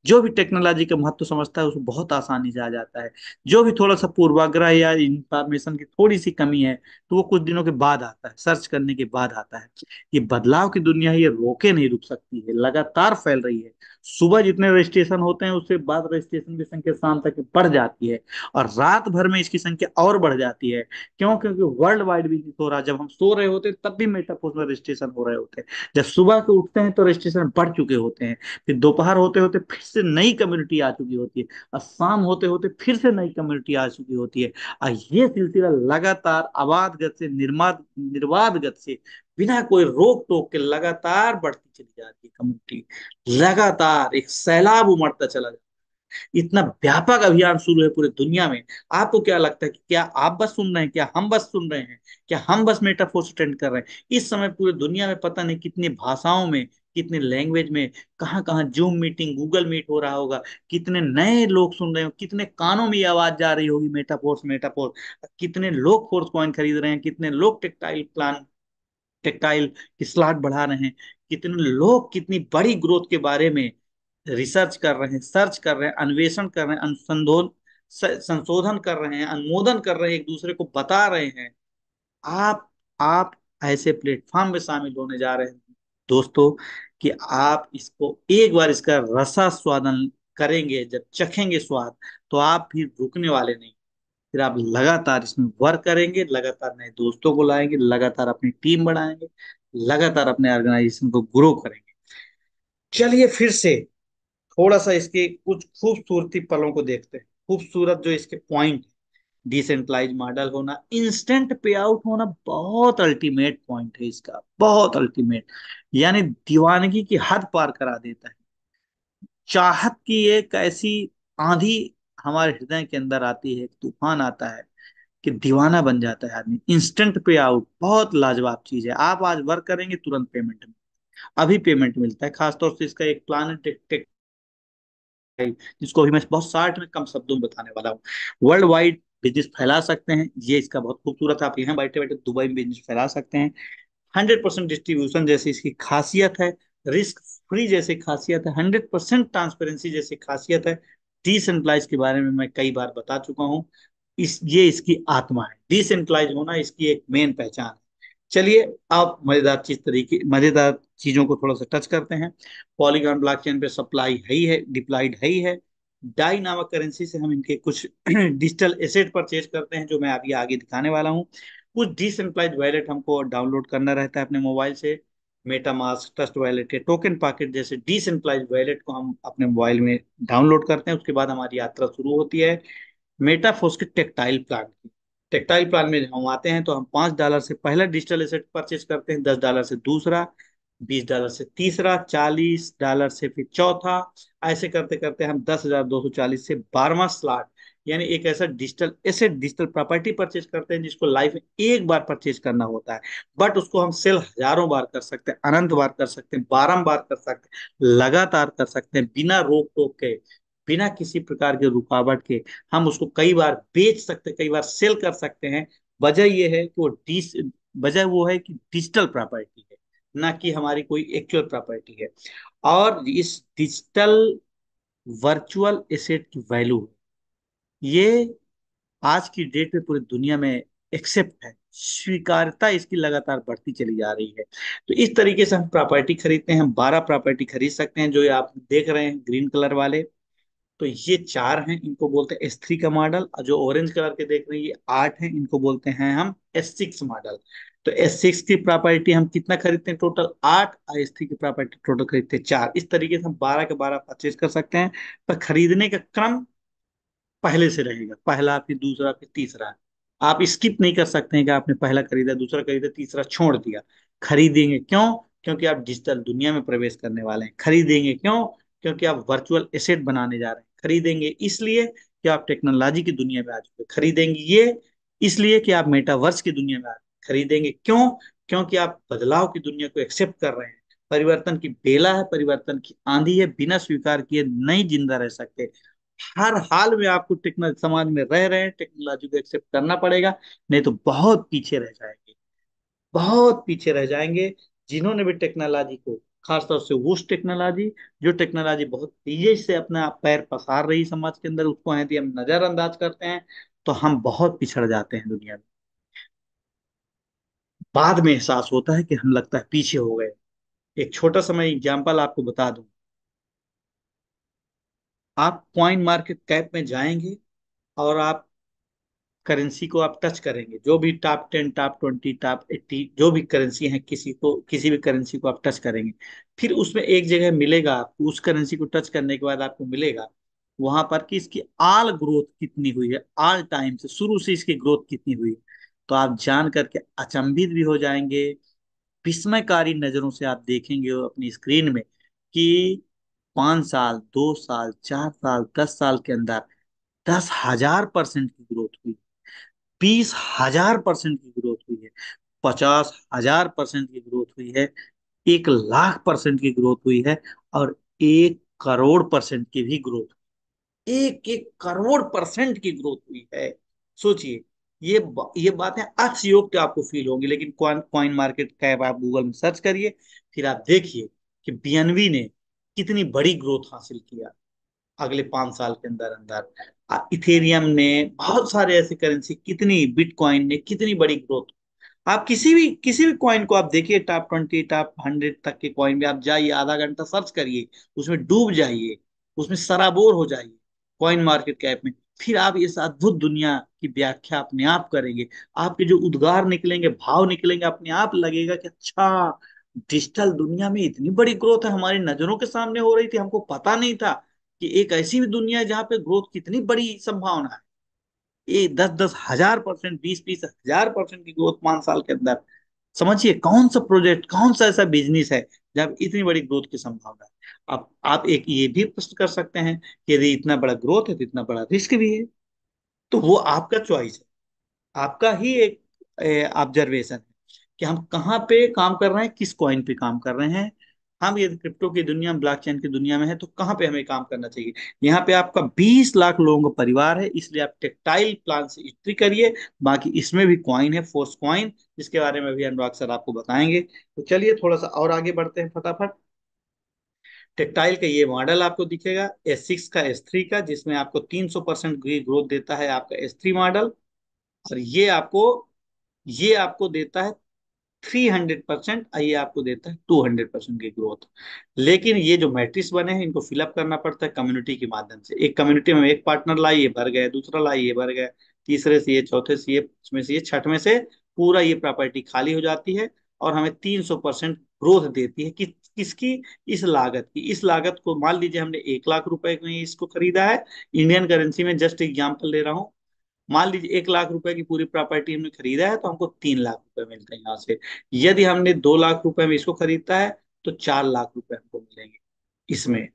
जो भी टेक्नोलॉजी का महत्व समझता है उसको बहुत आसानी से आ जाता है। जो भी थोड़ा सा पूर्वाग्रह या इंफॉर्मेशन की थोड़ी सी कमी है तो वो कुछ दिनों के बाद आता है, सर्च करने के बाद आता है। ये बदलाव की दुनिया है, ये रोके नहीं रुक सकती है, लगातार फैल रही है। सुबह जितने रजिस्ट्रेशन होते हैं उससे बाद रजिस्ट्रेशन की संख्या शाम तक बढ़ जाती है, और रात भर में इसकी संख्या और बढ़ जाती है। क्यों? क्योंकि वर्ल्ड वाइड बिजनेस हो रहा है। जब हम सो रहे होते हैं तब भी मेटाफोर्स में रजिस्ट्रेशन हो रहे होते हैं। जब सुबह के उठते हैं तो रजिस्ट्रेशन बढ़ चुके होते हैं। फिर दोपहर होते होते फिर से नई कम्युनिटी आ चुकी होती है, और शाम होते होते फिर से नई कम्युनिटी आ चुकी होती है। और ये सिलसिला लगातार आबाद गति से निर्बाध गति से, बिना कोई रोक टोक के लगातार बढ़ती चली जाती है कम्युनिटी। लगातार एक सैलाब उमड़ता चला जाता है। इतना व्यापक अभियान शुरू है पूरे दुनिया में। आपको क्या लगता है कि क्या आप बस सुन रहे हैं, क्या हम बस सुन रहे हैं, क्या हम बस मेटाफोर अटेंड कर रहे हैं? इस समय पूरे दुनिया में पता नहीं कितनी भाषाओं में, कितने लैंग्वेज में, कहाँ कहाँ जूम मीटिंग, गूगल मीट हो रहा होगा, कितने नए लोग सुन रहे हो, कितने कानों में ये आवाज जा रही होगी मेटाफोर्स मेटाफोर। कितने लोग फोर्स कॉइन खरीद रहे हैं, कितने लोग टेक्टाइल की स्लॉट बढ़ा रहे हैं, कितने लोग कितनी बड़ी ग्रोथ के बारे में रिसर्च कर रहे हैं, सर्च कर रहे हैं, अन्वेषण कर रहे हैं, अनुसंधान संशोधन कर रहे हैं, अनुमोदन कर रहे हैं, एक दूसरे को बता रहे हैं। आप आप ऐसे प्लेटफॉर्म में शामिल होने जा रहे हैं दोस्तों, कि आप इसको एक बार इसका रसास्वादन करेंगे, जब चखेंगे स्वाद, तो आप फिर रुकने वाले नहीं। फिर आप लगातार इसमें वर्क करेंगे, लगातार नए दोस्तों को लाएंगे, लगातार अपनी टीम बढ़ाएंगे, लगातार अपने ऑर्गेनाइजेशन को ग्रो करेंगे। चलिए फिर से थोड़ा सा इसके कुछ खूबसूरती पलों को देखते हैं। खूबसूरत जो इसके पॉइंट, डिसेंट्रलाइज मॉडल होना, इंस्टेंट पे आउट होना, बहुत अल्टीमेट पॉइंट है इसका, बहुत अल्टीमेट। यानी दीवानगी की हद पार करा देता है। चाहत की एक ऐसी आंधी हमारे हृदय के अंदर आती है, एक तूफान आता है कि दीवाना बन जाता है आदमी। इंस्टेंट पे आउट बहुत लाजवाब चीज है। आप आज वर्क करेंगे तुरंत पेमेंट, अभी पेमेंट मिलता है। खासतौर से इसका एक प्लान है जिसको अभी मैं बहुत शार्ट में कम शब्दों में बताने वाला हूँ। वर्ल्ड वाइड बिजनेस फैला सकते हैं, ये इसका बहुत खूबसूरत है। आप यहाँ बैठे बैठे दुबई में बिजनेस फैला सकते हैं। 100% डिस्ट्रीब्यूशन जैसी इसकी खासियत है, रिस्क फ्री जैसी खासियत है, 100% ट्रांसपेरेंसी जैसी खासियत है। डिसेंट्रलाइज के बारे में मैं कई बार बता चुका हूँ। ये इसकी आत्मा है, डिसेंट्रलाइज होना इसकी एक मेन पहचान है। चलिए आप मजेदार चीजों को थोड़ा सा टच करते हैं। पॉलीगॉन ब्लॉकचेन पे सप्लाई है ही है, डिप्लॉयड है ही है। डाई नामक करेंसी से हम इनके कुछ डिजिटल एसेट परचेज करते हैं, जो मैं अभी आगे दिखाने वाला हूँ। कुछ डिसेंट्रलाइज वैलेट हमको डाउनलोड करना रहता है अपने मोबाइल से। मेटामास्क, ट्रस्ट वैलेट या टोकन पॉकेट जैसे डिसेंट्रलाइज वैलेट को हम अपने मोबाइल में डाउनलोड करते हैं। उसके बाद हमारी यात्रा शुरू होती है मेटाफोर्स के टेक्टाइल प्लान की। टेक्टाइल प्लान में हम आते हैं तो हम $5 से पहला डिजिटल एसेट परचेज करते हैं, $10 से दूसरा, $20 से तीसरा, $40 से फिर चौथा। ऐसे करते करते हम 10,240 से 12वां स्लॉट, यानी एक ऐसा digital asset, digital property purchase करते हैं जिसको लाइफ में एक बार परचेज करना होता है। बट उसको हम सेल हजारों बार कर सकते हैं, अनंत बार कर सकते हैं, बारंबार कर सकते हैं, लगातार कर सकते हैं, बिना रोक टोक के, बिना किसी प्रकार के रुकावट के। हम उसको कई बार बेच सकते हैं, कई बार सेल कर सकते हैं। वजह यह है कि वजह वो है कि डिजिटल प्रॉपर्टी है, ना कि हमारी कोई एक्चुअल प्रॉपर्टी है। और इस डिजिटल वर्चुअल एसेट की वैल्यू है। ये आज की डेट में पूरी दुनिया में एक्सेप्ट है, स्वीकार्यता इसकी लगातार बढ़ती चली जा रही है। तो इस तरीके से हम प्रॉपर्टी खरीदते हैं, हम 12 प्रॉपर्टी खरीद सकते हैं, जो ये आप देख रहे हैं ग्रीन कलर वाले। तो ये 4 हैं, इनको बोलते हैं S3 का मॉडल, और जो ऑरेंज कलर के देख रहे हैं ये 8 हैं, इनको बोलते हैं हम S6 मॉडल। तो S6 की प्रॉपर्टी हम कितना खरीदते हैं टोटल 8, और S3 की प्रॉपर्टी टोटल खरीदते हैं 4। इस तरीके से हम 12 के 12 परचेज कर सकते हैं। पर खरीदने का क्रम पहले से रहेगा, पहला फिर दूसरा फिर तीसरा। आप स्किप नहीं कर सकते हैं कि आपने पहला खरीदा, दूसरा खरीदा, तीसरा छोड़ दिया। खरीदेंगे क्यों? क्योंकि आप डिजिटल दुनिया में प्रवेश करने वाले हैं। खरीदेंगे क्यों? क्योंकि आप वर्चुअल एसेट बनाने जा रहे हैं। खरीदेंगे इसलिए कि आप टेक्नोलॉजी की दुनिया में आ चुके हैं। खरीदेंगे ये इसलिए कि आप मेटावर्स की दुनिया में आ रहे हैं। खरीदेंगे क्यों? क्योंकि आप बदलाव की दुनिया को एक्सेप्ट कर रहे हैं। परिवर्तन की बेला है, परिवर्तन की आंधी है, बिना स्वीकार किए नहीं जिंदा रह सकते। हर हाल में आपको टेक्नोलॉजी, समाज में रह रहे हैं, टेक्नोलॉजी को एक्सेप्ट करना पड़ेगा, नहीं तो बहुत पीछे रह जाएंगे, बहुत पीछे रह जाएंगे। जिन्होंने भी टेक्नोलॉजी को, खासतौर से वो टेक्नोलॉजी जो टेक्नोलॉजी बहुत तेजी से अपना पैर पसार रही समाज के अंदर, उसको यदि हम नजरअंदाज करते हैं तो हम बहुत पिछड़ जाते हैं दुनिया में। बाद में एहसास होता है कि हम लगता है पीछे हो गए। एक छोटा सा मैं एग्जाम्पल आपको बता दूं। आप कॉइन मार्केट कैप में जाएंगे और आप करेंसी को आप टच करेंगे, जो भी टॉप 10, टॉप 20, टॉप 80 जो भी करेंसी है, किसी को, किसी भी करेंसी को आप टच करेंगे। फिर उसमें एक जगह मिलेगा आपको, उस करेंसी को टच करने के बाद आपको मिलेगा वहां पर कि इसकी आल ग्रोथ कितनी हुई है, आल टाइम से, शुरू से इसकी ग्रोथ कितनी हुई है। तो आप जान करके अचंभित भी हो जाएंगे, विस्मयकारी नजरों से आप देखेंगे अपनी स्क्रीन में कि 5 साल, 2 साल, 4 साल, 10 साल के अंदर 10,000% की ग्रोथ हुई, 20,000% की ग्रोथ हुई है, 50,000% की ग्रोथ हुई है, 1,00,000% की ग्रोथ हुई है, और 1 करोड़% की भी ग्रोथ, 1 1 करोड़% की ग्रोथ हुई है। सोचिए, ये बातें अतिशयोक्ति आपको फील होंगी, लेकिन कॉइन मार्केट कैप आप गूगल में सर्च करिए, फिर आप देखिए कि बीएनबी ने कितनी बड़ी ग्रोथ हासिल किया अगले 5 साल के अंदर अंदर। इथेरियम ने, बहुत सारे ऐसे करेंसी, कितनी, बिटकॉइन ने कितनी बड़ी ग्रोथ। आप किसी भी कॉइन को आप देखिए, टॉप 20, टॉप 100 तक के कॉइन में आप जाइए, आधा घंटा सर्च करिए, उसमें डूब जाइए, उसमें सराबोर हो जाइए कॉइन मार्केट कैप में। फिर आप इस अद्भुत दुनिया की व्याख्या अपने आप करेंगे। आपके जो उद्गार निकलेंगे, भाव निकलेंगे, अपने आप लगेगा कि अच्छा, डिजिटल दुनिया में इतनी बड़ी ग्रोथ है, हमारी नजरों के सामने हो रही थी, हमको पता नहीं था कि एक ऐसी भी दुनिया है जहाँ पे ग्रोथ कितनी बड़ी संभावना है। ये 10-10 हजार%, 20-20 हजार% की ग्रोथ 5 साल के अंदर। समझिए कौन सा प्रोजेक्ट, कौन सा ऐसा बिजनेस है जब इतनी बड़ी ग्रोथ की संभावना है। आप एक ये भी प्रश्न कर सकते हैं कि यदि इतना बड़ा ग्रोथ है तो इतना बड़ा रिस्क भी है। तो वो आपका चॉइस है, आपका ही एक ऑब्जर्वेशन है कि हम कहाँ पे काम कर रहे हैं, किस कॉइन पे काम कर रहे हैं। हम ये क्रिप्टो की दुनिया में, ब्लॉकचेन की दुनिया में है, तो कहाँ पे हमें काम करना चाहिए। यहाँ पे आपका 20 लाख लोगों का परिवार है, इसलिए आप टेक्टाइल प्लान से एंट्री करिए। बाकी इसमें भी कॉइन है, फोर्स कॉइन, जिसके बारे में भी अनुराग सर आपको बताएंगे। तो चलिए थोड़ा सा और आगे बढ़ते हैं फटाफट। टेक्टाइल का ये मॉडल आपको दिखेगा, S6 का, S3 का, जिसमें आपको 300% ग्रोथ देता है आपका S3 मॉडल। और ये आपको देता है 300%, ये आपको देता है 200% की ग्रोथ। लेकिन ये जो मैट्रिक्स बने हैं, इनको फिलअप करना पड़ता है कम्युनिटी के माध्यम से। एक कम्युनिटी में एक पार्टनर लाए, ये भर गए, दूसरा लाए, ये भर गए, तीसरे से ये, चौथे से ये, पांचवें से ये, छठवें से पूरा ये प्रॉपर्टी खाली हो जाती है। और हमें 300% ग्रोथ देती है कि किसकी, इस लागत को मान लीजिए हमने 1 लाख रुपए में इसको खरीदा है। इंडियन करेंसी में जस्ट एग्जाम्पल ले रहा हूँ। मान लीजिए 1 लाख रुपए की पूरी प्रॉपर्टी हमने खरीदा है, तो हमको 3 लाख रुपए मिलते हैं यहाँ से। यदि हमने 2 लाख रुपए में इसको खरीदता है तो 4 लाख रुपए हमको मिलेंगे। इसमें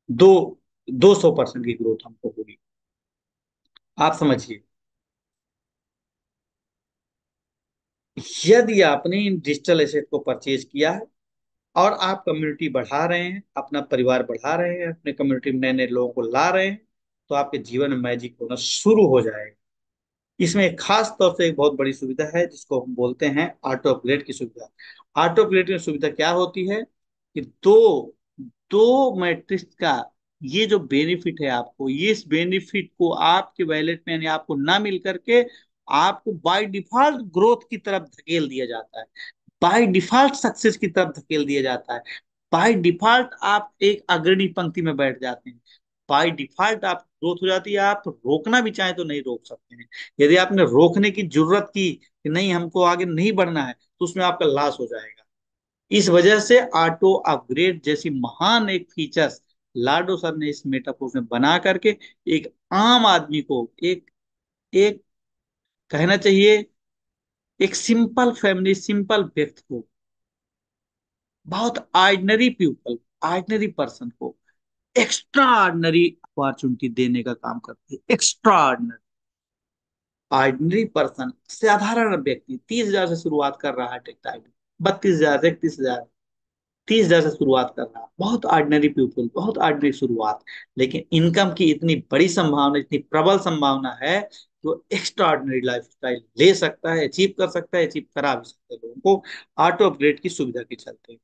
दो 200% की ग्रोथ हमको होगी। आप समझिए, यदि आपने इन डिजिटल एसेट को परचेज किया है और आप कम्युनिटी बढ़ा रहे हैं, अपना परिवार बढ़ा रहे हैं, अपने कम्युनिटी में नए नए लोगों को ला रहे हैं, तो आपके जीवन में मैजिक होना शुरू हो जाएगा। इसमें एक खास तौर से एक बहुत बड़ी सुविधा है जिसको हम बोलते हैं ऑटो अपग्रेड की सुविधा। ऑटो अपग्रेड की सुविधा क्या होती है कि दो दो मैट्रिक्स का ये जो बेनिफिट है आपको, ये इस बेनिफिट को आपके वैलेट में यानी आपको ना मिल करके आपको बाय डिफॉल्ट ग्रोथ की तरफ धकेल दिया जाता है, बाय डिफॉल्ट सक्सेस की तरफ धकेल दिया जाता है, बाय डिफॉल्ट आप एक अग्रणी पंक्ति में बैठ जाते हैं, बाय डिफॉल्ट आप ग्रोथ हो जाती है। आप रोकना भी चाहें तो नहीं रोक सकते हैं। यदि आपने रोकने की जरूरत की कि नहीं हमको आगे नहीं बढ़ना है, तो उसमें आपका लॉस हो जाएगा। इस वजह से ऑटो अपग्रेड जैसी महान एक फीचर्स लाडो सर ने इस मेटाफोर में बना करके एक आम आदमी को, एक एक कहना चाहिए एक सिंपल फैमिली, सिंपल व्यक्ति को, बहुत ऑर्डिनरी पीपल, ऑर्डिनरी पर्सन को एक्स्ट्रा ऑर्डिनरी अपॉर्चुनिटी देने का काम करती है। एक्स्ट्रा ऑर्डिनरी, ऑर्डिनरी पर्सन, साधारण व्यक्ति 30,000 से शुरुआत कर रहा है टेक्टाइल, 32,000, 31,000, 30,000 से शुरुआत कर रहा है, बहुत ऑर्डिनरी पीपल, बहुत ऑर्डिनरी शुरुआत, लेकिन इनकम की इतनी बड़ी संभावना, इतनी प्रबल संभावना है कि वो एक्स्ट्रा ऑर्डिनरी लाइफ स्टाइल ले सकता है, अचीव कर सकता है, अचीव करा भी सकता है लोगों को ऑटो अपग्रेड की सुविधा के चलते।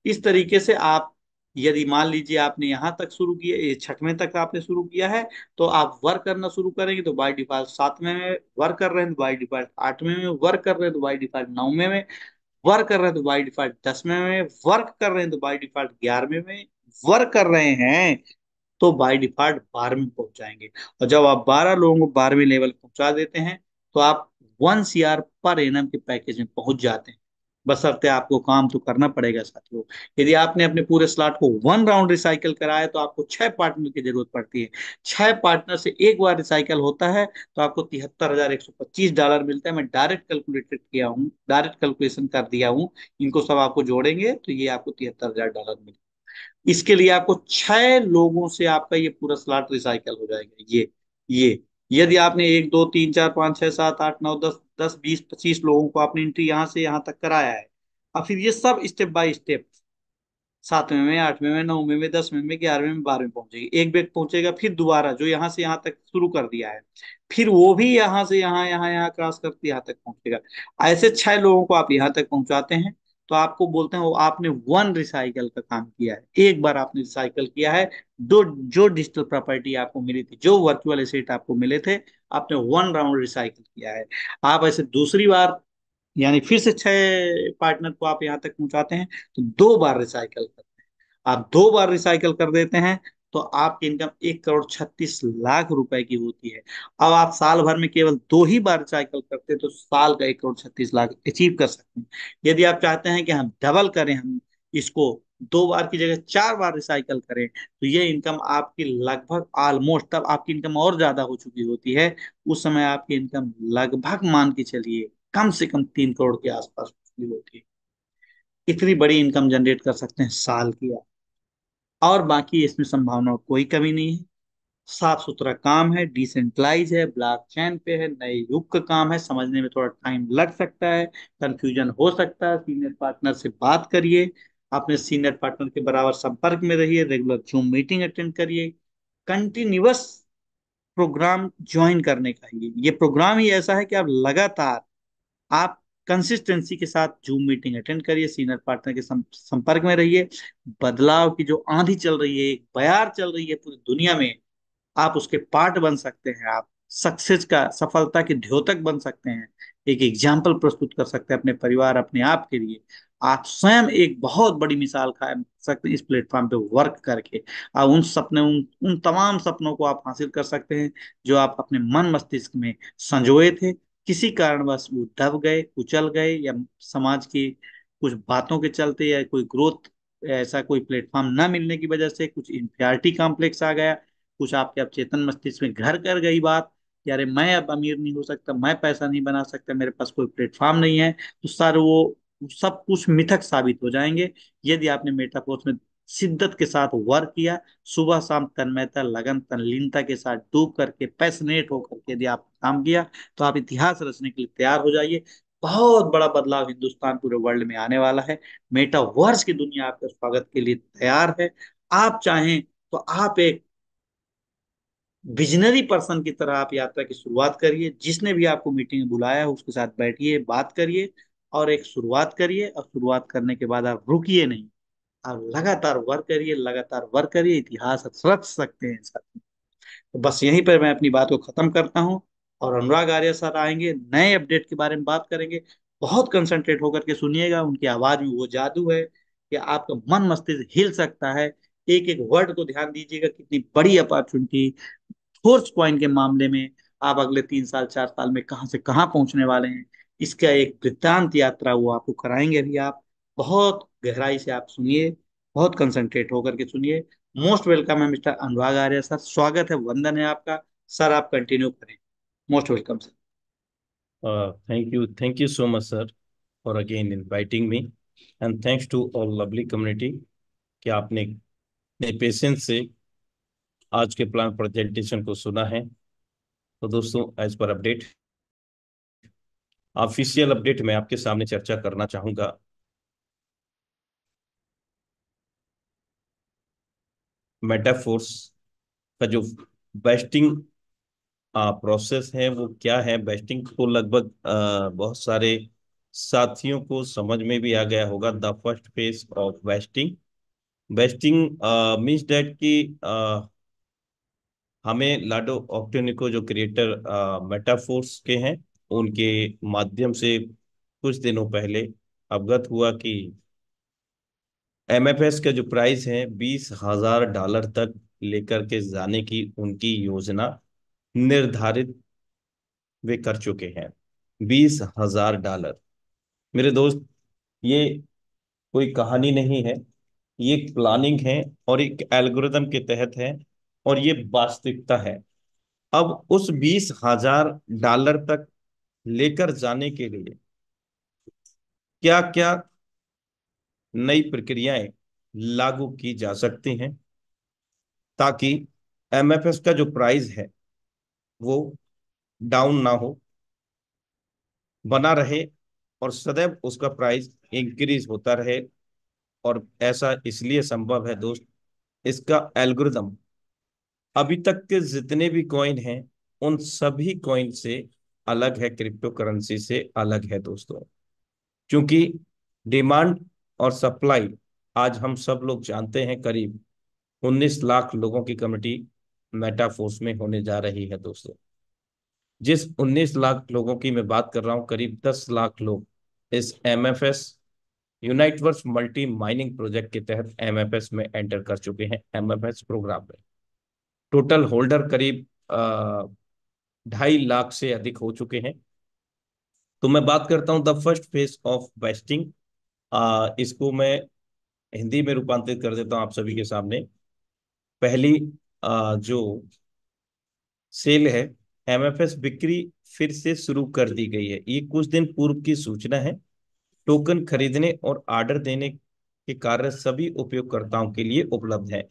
इस तरीके से आप, यदि मान लीजिए आपने यहाँ तक शुरू किया, ये छठवें तक आपने शुरू किया है, तो आप वर्क करना शुरू करेंगे तो बाय डिफॉल्ट सातवें में वर्क कर रहे हैं, तो बाय डिफॉल्ट आठवें में वर्क कर रहे हैं, तो बाय डिफॉल्ट नौवें में वर्क कर रहे हैं, तो बाय डिफॉल्ट 10वें में वर्क कर रहे हैं, तो बाय डिफॉल्ट 11वें में वर्क कर रहे हैं, तो बाय डिफॉल्ट 12वें पहुंच जाएंगे। और जब आप 12 लोगों को 12वें लेवल पहुंचा देते हैं, तो आप 1 CR पर एनम के पैकेज में पहुंच जाते हैं। बशर्ते आपको काम तो करना पड़ेगा साथियों। यदि आपने अपने पूरे स्लॉट को 1 राउंड रिसाइकल कराया, तो आपको 6 पार्टनर की जरूरत पड़ती है। 6 पार्टनर से एक बार रिसाइकल होता है, तो आपको $73,125 मिलता है। मैं डायरेक्ट कैलकुलेटेड किया हूँ, डायरेक्ट कैलकुलेशन कर दिया हूँ, इनको सब आपको जोड़ेंगे तो ये आपको $73,000 मिलेगा। इसके लिए आपको 6 लोगों से आपका ये पूरा स्लॉट रिसाइकल हो जाएगा। ये यदि आपने 1 2 3 4 5 6 7 8 9 10 10 20 25 लोगों को आपने एंट्री यहाँ से यहाँ तक कराया है, और फिर ये सब स्टेप बाय स्टेप 7वें में, 8वें में, 9वें में, 10वें में, 11वें में, 12वें पहुंचेगी। एक बैग पहुंचेगा फिर दोबारा जो यहाँ से यहाँ तक शुरू कर दिया है, फिर वो भी यहाँ से यहाँ यहाँ यहाँ क्रॉस करके यहाँ तक पहुंचेगा। ऐसे 6 लोगों को आप यहाँ तक पहुंचाते हैं, तो आपको बोलते हैं वो आपने 1 रिसाइकल का काम किया है। एक बार आपने रिसाइकल किया है, दो जो डिजिटल प्रॉपर्टी आपको मिली थी, जो वर्चुअल एसेट आपको मिले थे, आपने 1 राउंड रिसाइकल किया है। आप ऐसे दूसरी बार यानी फिर से 6 पार्टनर को आप यहाँ तक पहुंचाते हैं, तो 2 बार रिसाइकल करते हैं। आप 2 बार रिसाइकल कर देते हैं, तो आपकी इनकम 1,36,00,000 रुपए की होती है। अब आप साल भर में केवल 2 ही बार रिसाइकल करते हैं, तो साल का 1,36,00,000 अचीव कर सकते हैं। यदि आप चाहते हैं कि हम डबल करें, हम इसको 2 बार की जगह 4 बार रिसाइकल करें, तो ये इनकम आपकी लगभग ऑलमोस्ट, तब आपकी इनकम और ज्यादा हो चुकी होती है। उस समय आपकी इनकम लगभग मान के चलिए कम से कम 3 करोड़ के आसपास की होती है। इतनी बड़ी इनकम जनरेट कर सकते हैं साल की आप। और बाकी इसमें संभावना कोई कमी नहीं है। साफ सुथरा काम है, डिसेंट्रलाइज है, ब्लॉकचेन पे है, नए युग का काम है, समझने में थोड़ा टाइम लग सकता है, कंफ्यूजन हो सकता है। सीनियर पार्टनर से बात करिए, अपने सीनियर पार्टनर के बराबर संपर्क में रहिए, रेगुलर जूम मीटिंग अटेंड करिए, कंटिन्यूअस प्रोग्राम ज्वाइन करने का ये प्रोग्राम ही ऐसा है कि आप लगातार, आप कंसिस्टेंसी के साथ जूम मीटिंग अटेंड करिए, सीनियर पार्टनर के संपर्क में रहिए। बदलाव की जो आंधी चल रही है, एक बयार चल रही है पूरी दुनिया में, आप उसके पार्ट बन सकते हैं। आप सक्सेस का, सफलता के द्योतक बन सकते हैं, एक एग्जाम्पल प्रस्तुत कर सकते हैं अपने परिवार, अपने आप के लिए। आप स्वयं एक बहुत बड़ी मिसाल कायम कर सकते हैं इस प्लेटफॉर्म पे वर्क करके। आप उन सपने, उन तमाम सपनों को आप हासिल कर सकते हैं जो आप अपने मन मस्तिष्क में संजोए थे। किसी कारणवश वो दब गए, कुचल गए, या समाज की कुछ बातों के चलते, या कोई ग्रोथ, ऐसा कोई प्लेटफॉर्म न मिलने की वजह से कुछ इंफियरिटी कॉम्प्लेक्स आ गया, कुछ आपके अब चेतन मस्तिष्क में घर कर गई बात कि अरे मैं अब अमीर नहीं हो सकता, मैं पैसा नहीं बना सकता, मेरे पास कोई प्लेटफॉर्म नहीं है, तो सर वो सब कुछ मिथक साबित हो जाएंगे। यदि आपने मेटाफोर्स में शिद्दत के साथ वर्क किया, सुबह शाम तन्मयता, लगन, तल्लीनता के साथ डूब करके, पैशनेट होकर के यदि आप काम किया, तो आप इतिहास रचने के लिए तैयार हो जाइए। बहुत बड़ा बदलाव हिंदुस्तान, पूरे वर्ल्ड में आने वाला है। मेटावर्स की दुनिया आपके स्वागत के लिए तैयार है। आप चाहें तो आप एक विजनरी पर्सन की तरह आप यात्रा की शुरुआत करिए। जिसने भी आपको मीटिंग में बुलाया है उसके साथ बैठिए, बात करिए, और एक शुरुआत करिए, और शुरुआत करने के बाद आप रुकिए नहीं, आप लगातार वर्क करिए, लगातार वर्क करिए, इतिहास रच सकते हैं सर। तो बस यहीं पर मैं अपनी बात को खत्म करता हूँ। और अनुराग आर्य सर आएंगे, नए अपडेट के बारे में बात करेंगे। बहुत कंसंट्रेट होकर के सुनिएगा, उनकी आवाज में वो जादू है कि आपका मन मस्तिष्क हिल सकता है। एक एक वर्ड को ध्यान दीजिएगा, कितनी बड़ी अपॉर्चुनिटी फोर्स कॉइन के मामले में आप अगले 3 साल 4 साल में कहां से कहां पहुंचने वाले हैं, इसका एक वृत्तांत यात्रा वो आपको कराएंगे। अभी आप बहुत गहराई से आप सुनिए, बहुत कंसंट्रेट होकर के सुनिए। मोस्ट वेलकम है मिस्टर अनुराग आर्य सर, स्वागत है, वंदन है आपका। सर आप कंटिन्यू करें। Most welcome sir. Thank you so much, sir, for again inviting me, and thanks to all lovely community कि आपने इतने पेशेंस से आज के प्लान प्रेजेंटेशन को सुना है। तो दोस्तों, as per update, official update मैं आपके सामने चर्चा करना चाहूंगा। मेटाफोर्स का जो बेस्टिंग प्रोसेस है वो क्या है। बेस्टिंग को लगभग बहुत सारे साथियों को समझ में भी आ गया होगा। The first phase of vesting, vesting means that की हमें लाडो ऑक्टेनिको जो क्रिएटर मेटाफोर्स के हैं, उनके माध्यम से कुछ दिनों पहले अवगत हुआ कि एमएफएस का जो प्राइस है $20,000 तक लेकर के जाने की उनकी योजना निर्धारित वे कर चुके हैं। $20,000, मेरे दोस्त, ये कोई कहानी नहीं है, ये एक प्लानिंग है और एक एल्गोरिदम के तहत है, और ये वास्तविकता है। अब उस $20,000 तक लेकर जाने के लिए क्या क्या नई प्रक्रियाएं लागू की जा सकती हैं ताकि एमएफएस का जो प्राइस है वो डाउन ना हो, बना रहे, और सदैव उसका प्राइस इंक्रीज होता रहे। और ऐसा इसलिए संभव है दोस्त, इसका एल्गोरिदम अभी तक के जितने भी कॉइन हैं उन सभी कॉइन से अलग है, क्रिप्टो करेंसी से अलग है दोस्तों। क्योंकि डिमांड और सप्लाई, आज हम सब लोग जानते हैं, करीब 19 लाख लोगों की कमिटी मेटाफोर्स में होने जा रही है दोस्तों। जिस 19 लाख लोगों की मैं बात कर रहा हूं, करीब 10 लाख लोग इस एमएफएस यूनाइटवर्स मल्टी माइनिंग प्रोजेक्ट के तहत एमएफएस में एंटर कर चुके हैं, एमएफएस प्रोग्राम में। टोटल होल्डर करीब 2.5 लाख से अधिक हो चुके हैं। तो मैं बात करता हूं the first phase of wasting. इसको मैं हिंदी में रूपांतरित कर देता हूं आप सभी के सामने। पहली जो सेल है, एमएफएस बिक्री फिर से शुरू कर दी गई है। ये कुछ दिन पूर्व की सूचना है। टोकन खरीदने और ऑर्डर देने के कार्य सभी उपयोगकर्ताओं के लिए उपलब्ध है।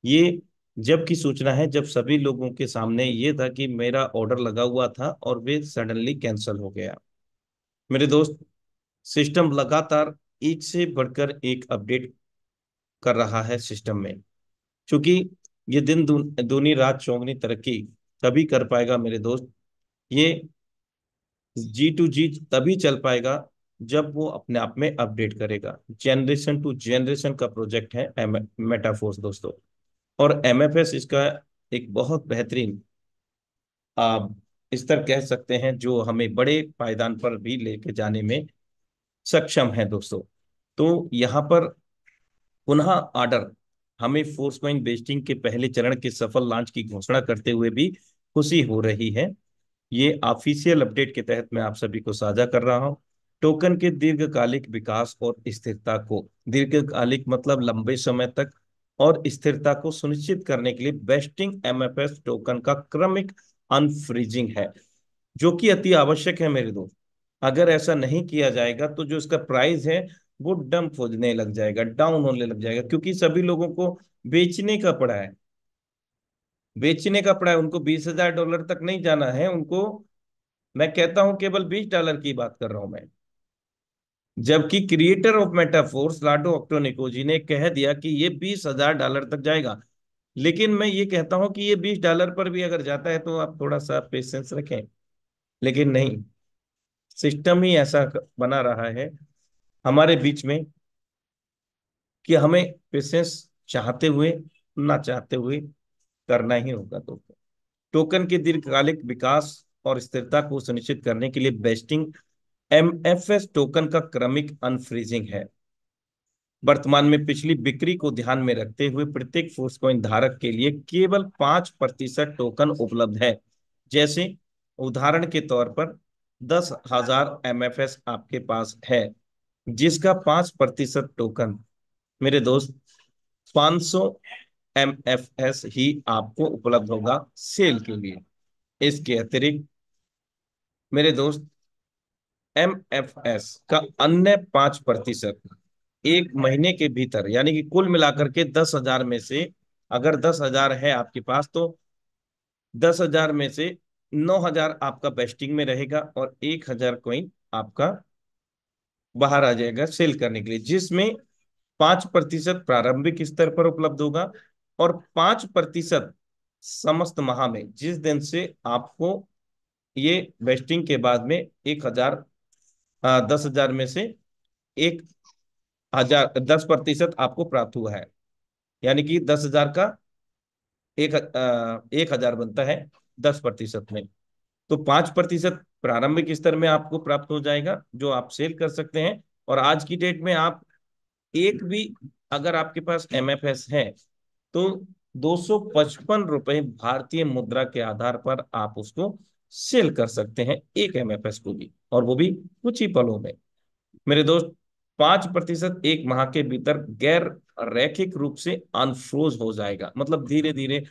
ये जब की सूचना है जब सभी लोगों के सामने ये था कि मेरा ऑर्डर लगा हुआ था और वे सडनली कैंसिल हो गया। मेरे दोस्त, सिस्टम लगातार एक से बढ़कर एक अपडेट कर रहा है सिस्टम में। क्योंकि ये दूनी रात चौगनी तरक्की तभी कर पाएगा मेरे दोस्त। ये G2G तभी चल पाएगा जब वो अपने आप में अपडेट करेगा। जनरेशन टू जनरेशन का प्रोजेक्ट है मेटाफोर्स दोस्तों। और एमएफएस इसका एक बहुत बेहतरीन आप स्तर कह सकते हैं, जो हमें बड़े पायदान पर भी लेके जाने में सक्षम है दोस्तों। तो यहाँ पर पुनः ऑर्डर हमें फोर्स कॉइन बेस्टिंग के पहले चरण के सफल लॉन्च की घोषणा करते हुए भी खुशी हो रही है। ये ऑफिशियल अपडेट के तहत मैं आप सभी को साझा कर रहा हूं। टोकन के दीर्घकालिक विकास और स्थिरता को, दीर्घकालिक मतलब लंबे समय तक, और स्थिरता को सुनिश्चित करने के लिए बेस्टिंग एमएफएस टोकन का क्रमिक अनफ्रीजिंग है, जो कि अति आवश्यक है मेरे दोस्त। अगर ऐसा नहीं किया जाएगा तो जो इसका प्राइस है वो डंप होने लग जाएगा, डाउन होने लग जाएगा, क्योंकि सभी लोगों को बेचने का पड़ा है। बेचने का पड़ा है, उनको $20,000 तक नहीं जाना है उनको। मैं कहता हूं केवल $20 की बात कर रहा हूं मैं। जबकि क्रिएटर ऑफ मेटाफोर्स लाडो ऑक्टोनिको जी ने कह दिया कि ये $20,000 तक जाएगा। लेकिन मैं ये कहता हूं कि ये $20 पर भी अगर जाता है तो आप थोड़ा सा पेशेंस रखें। लेकिन नहीं, सिस्टम ही ऐसा बना रहा है हमारे बीच में। कि हमें पेशेंस चाहते हुए ना चाहते हुए करना ही होगा दोस्तों। टोकन के दीर्घकालिक विकास और स्थिरता को सुनिश्चित करने के लिए बेस्टिंग एमएफएस टोकन का क्रमिक अनफ्रीजिंग है। वर्तमान में पिछली बिक्री को ध्यान में रखते हुए प्रत्येक फोर्स कॉइन धारक के लिए केवल 5% टोकन उपलब्ध है। जैसे उदाहरण के तौर पर 10,000 एमएफएस आपके पास है, जिसका 5% टोकन मेरे दोस्त 500 एमएफएस ही आपको उपलब्ध होगा सेल के लिए। इसके अतिरिक्त मेरे दोस्त एमएफएस का अन्य 5% 1 महीने के भीतर, यानी कि कुल मिलाकर के 10,000 में से, अगर 10,000 है आपके पास, तो 10,000 में से 9,000 आपका बेस्टिंग में रहेगा और 1,000 कॉइन आपका बाहर आ जाएगा सेल करने के लिए, जिसमें 5% प्रारंभिक स्तर पर उपलब्ध होगा और 5% समस्त माह में, जिस दिन से आपको ये वेस्टिंग के बाद में 1,000, 10,000 में से 1,000, 10% आपको प्राप्त हुआ है, यानी कि 10,000 का 1,000 बनता है 10% में। तो 5% प्रारंभिक स्तर में आपको प्राप्त हो जाएगा जो आप सेल कर सकते हैं। और आज की डेट में आप एक भी, अगर आपके पास एमएफएस है, तो 255 रुपए भारतीय मुद्रा के आधार पर आप उसको सेल कर सकते हैं, एक एमएफएस को भी, और वो भी कुछ ही पलों में। मेरे दोस्त, 5% एक माह के भीतर गैर रैखिक रूप से अनफ्रोज हो जाएगा, मतलब धीरे धीरे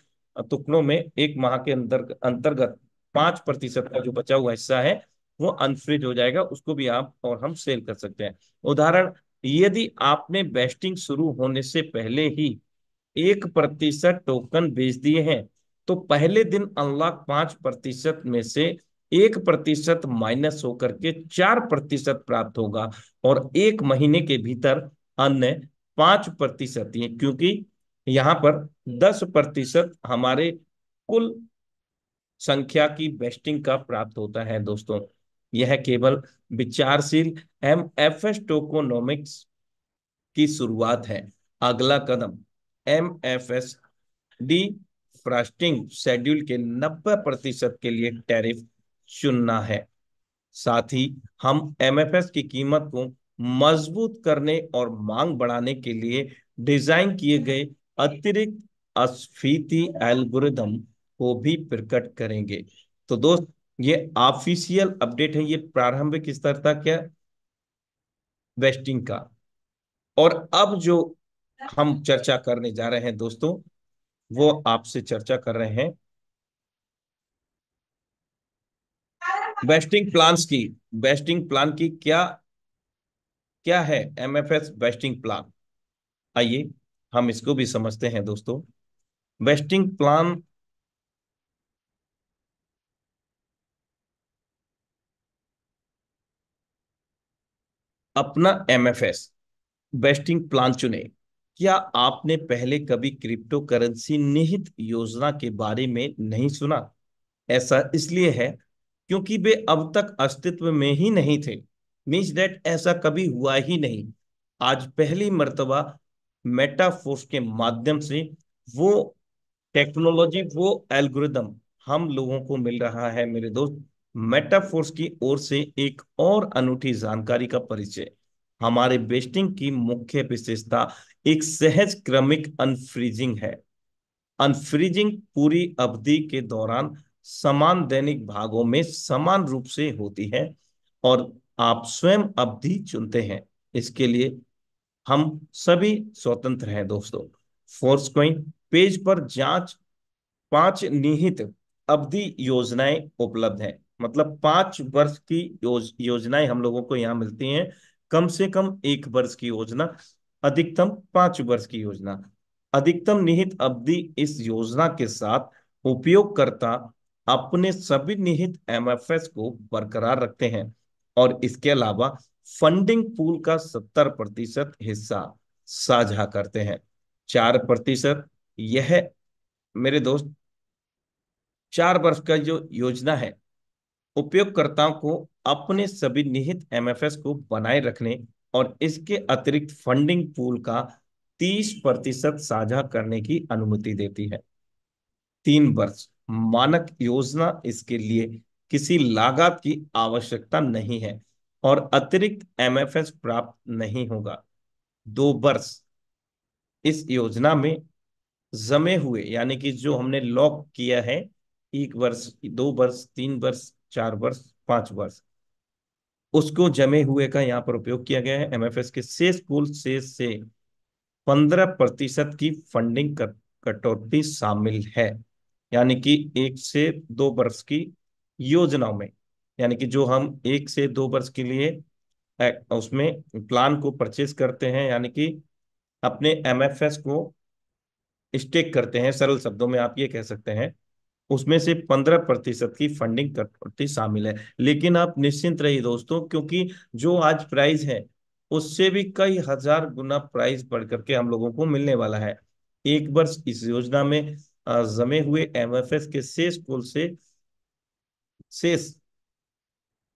टुकड़ों में एक माह के अंतर्गत 5% का जो बचा हुआ हिस्सा है वो अनफ्रीज हो जाएगा, उसको भी आप और हम सेल कर सकते हैं। उदाहरण, यदि आपने बेस्टिंग शुरू होने से पहले ही 1% टोकन बेच दिए हैं, तो पहले दिन अनलॉक 5% में से 1% माइनस होकर के 4% प्राप्त होगा, और 1 महीने के भीतर अन्य 5%, ये क्योंकि यहाँ पर 10% हमारे कुल संख्या की बेस्टिंग का प्राप्त होता है दोस्तों। यह केवल विचारशील एमएफएस टोकोनोमिक्स की शुरुआत है। अगला कदम एमएफएस डी फ्रास्टिंग शेड्यूल के 90% के लिए टैरिफ चुनना है। साथ ही हम एमएफएस की कीमत को मजबूत करने और मांग बढ़ाने के लिए डिजाइन किए गए अतिरिक्त अस्फीति एल्गोरिदम को भी प्रकट करेंगे। तो दोस्त, ये ऑफिशियल अपडेट है, ये प्रारंभिक स्तर था क्या वेस्टिंग का। और अब जो हम चर्चा करने जा रहे हैं दोस्तों, वो आपसे चर्चा कर रहे हैं वेस्टिंग प्लान्स की। वेस्टिंग प्लान की क्या क्या है एमएफएस वेस्टिंग प्लान, आइए हम इसको भी समझते हैं दोस्तों। वेस्टिंग प्लान अपना एमएफएस वेस्टिंग प्लान चुने। क्या आपने पहले कभी क्रिप्टो करेंसी निहित योजना के बारे में नहीं सुना? ऐसा इसलिए है क्योंकि वे अब तक अस्तित्व में ही नहीं थे। मीन्स दैट ऐसा कभी हुआ ही नहीं। आज पहली मर्तबा मेटाफोर्स के माध्यम से वो टेक्नोलॉजी, वो एल्गोरिदम हम लोगों को मिल रहा है मेरे दोस्त। मेटाफोर्स की ओर से एक और अनूठी जानकारी का परिचय। हमारे बेस्टिंग की मुख्य विशेषता एक सहज क्रमिक अनफ्रीजिंग है। अनफ्रीजिंग पूरी अवधि के दौरान समान दैनिक भागों में समान रूप से होती है और आप स्वयं अवधि चुनते हैं। इसके लिए हम सभी स्वतंत्र हैं दोस्तों। फोर्स कॉइन पेज पर जांच 5 निहित अवधि योजनाएं उपलब्ध हैं, मतलब 5 वर्ष की योजनाएं हम लोगों को यहाँ मिलती हैं। कम से कम 1 वर्ष की योजना, अधिकतम 5 वर्ष की योजना। अधिकतम निहित अवधि इस योजना के साथ उपयोगकर्ता अपने सभी निहित एमएफएस को बरकरार रखते हैं और इसके अलावा फंडिंग पूल का 70% हिस्सा साझा करते हैं। 4%, यह मेरे दोस्त 4 वर्ष का जो योजना है, उपयोगकर्ताओं को अपने सभी निहित एमएफएस को बनाए रखने और इसके अतिरिक्त फंडिंग पूल का 30% साझा करने की अनुमति देती है। 3 वर्ष मानक योजना, इसके लिए किसी लागत की आवश्यकता नहीं है और अतिरिक्त एमएफएस प्राप्त नहीं होगा। 2 वर्ष इस योजना में जमे हुए, यानी कि जो हमने लॉक किया है, 1 वर्ष, 2 वर्ष, 3 वर्ष, 4 वर्ष, 5 वर्ष, उसको जमे हुए का यहाँ पर उपयोग किया गया है। एमएफएस के शेष कुल शेष से 15% की फंडिंग कटौती शामिल है। यानी कि 1 से 2 वर्ष की योजनाओं में, यानी कि जो हम 1 से 2 वर्ष के लिए उसमें प्लान को परचेज करते हैं, यानी कि अपने एमएफएस को स्टेक करते हैं, सरल शब्दों में आप ये कह सकते हैं, उसमें से 15% की फंडिंग कटौती शामिल है। लेकिन आप निश्चिंत रहिए दोस्तों, क्योंकि जो आज प्राइस है उससे भी कई हजार गुना प्राइस बढ़ करके हम लोगों को मिलने वाला है। 1 वर्ष इस योजना में जमे हुए एमएफएस के शेष कुल से शेष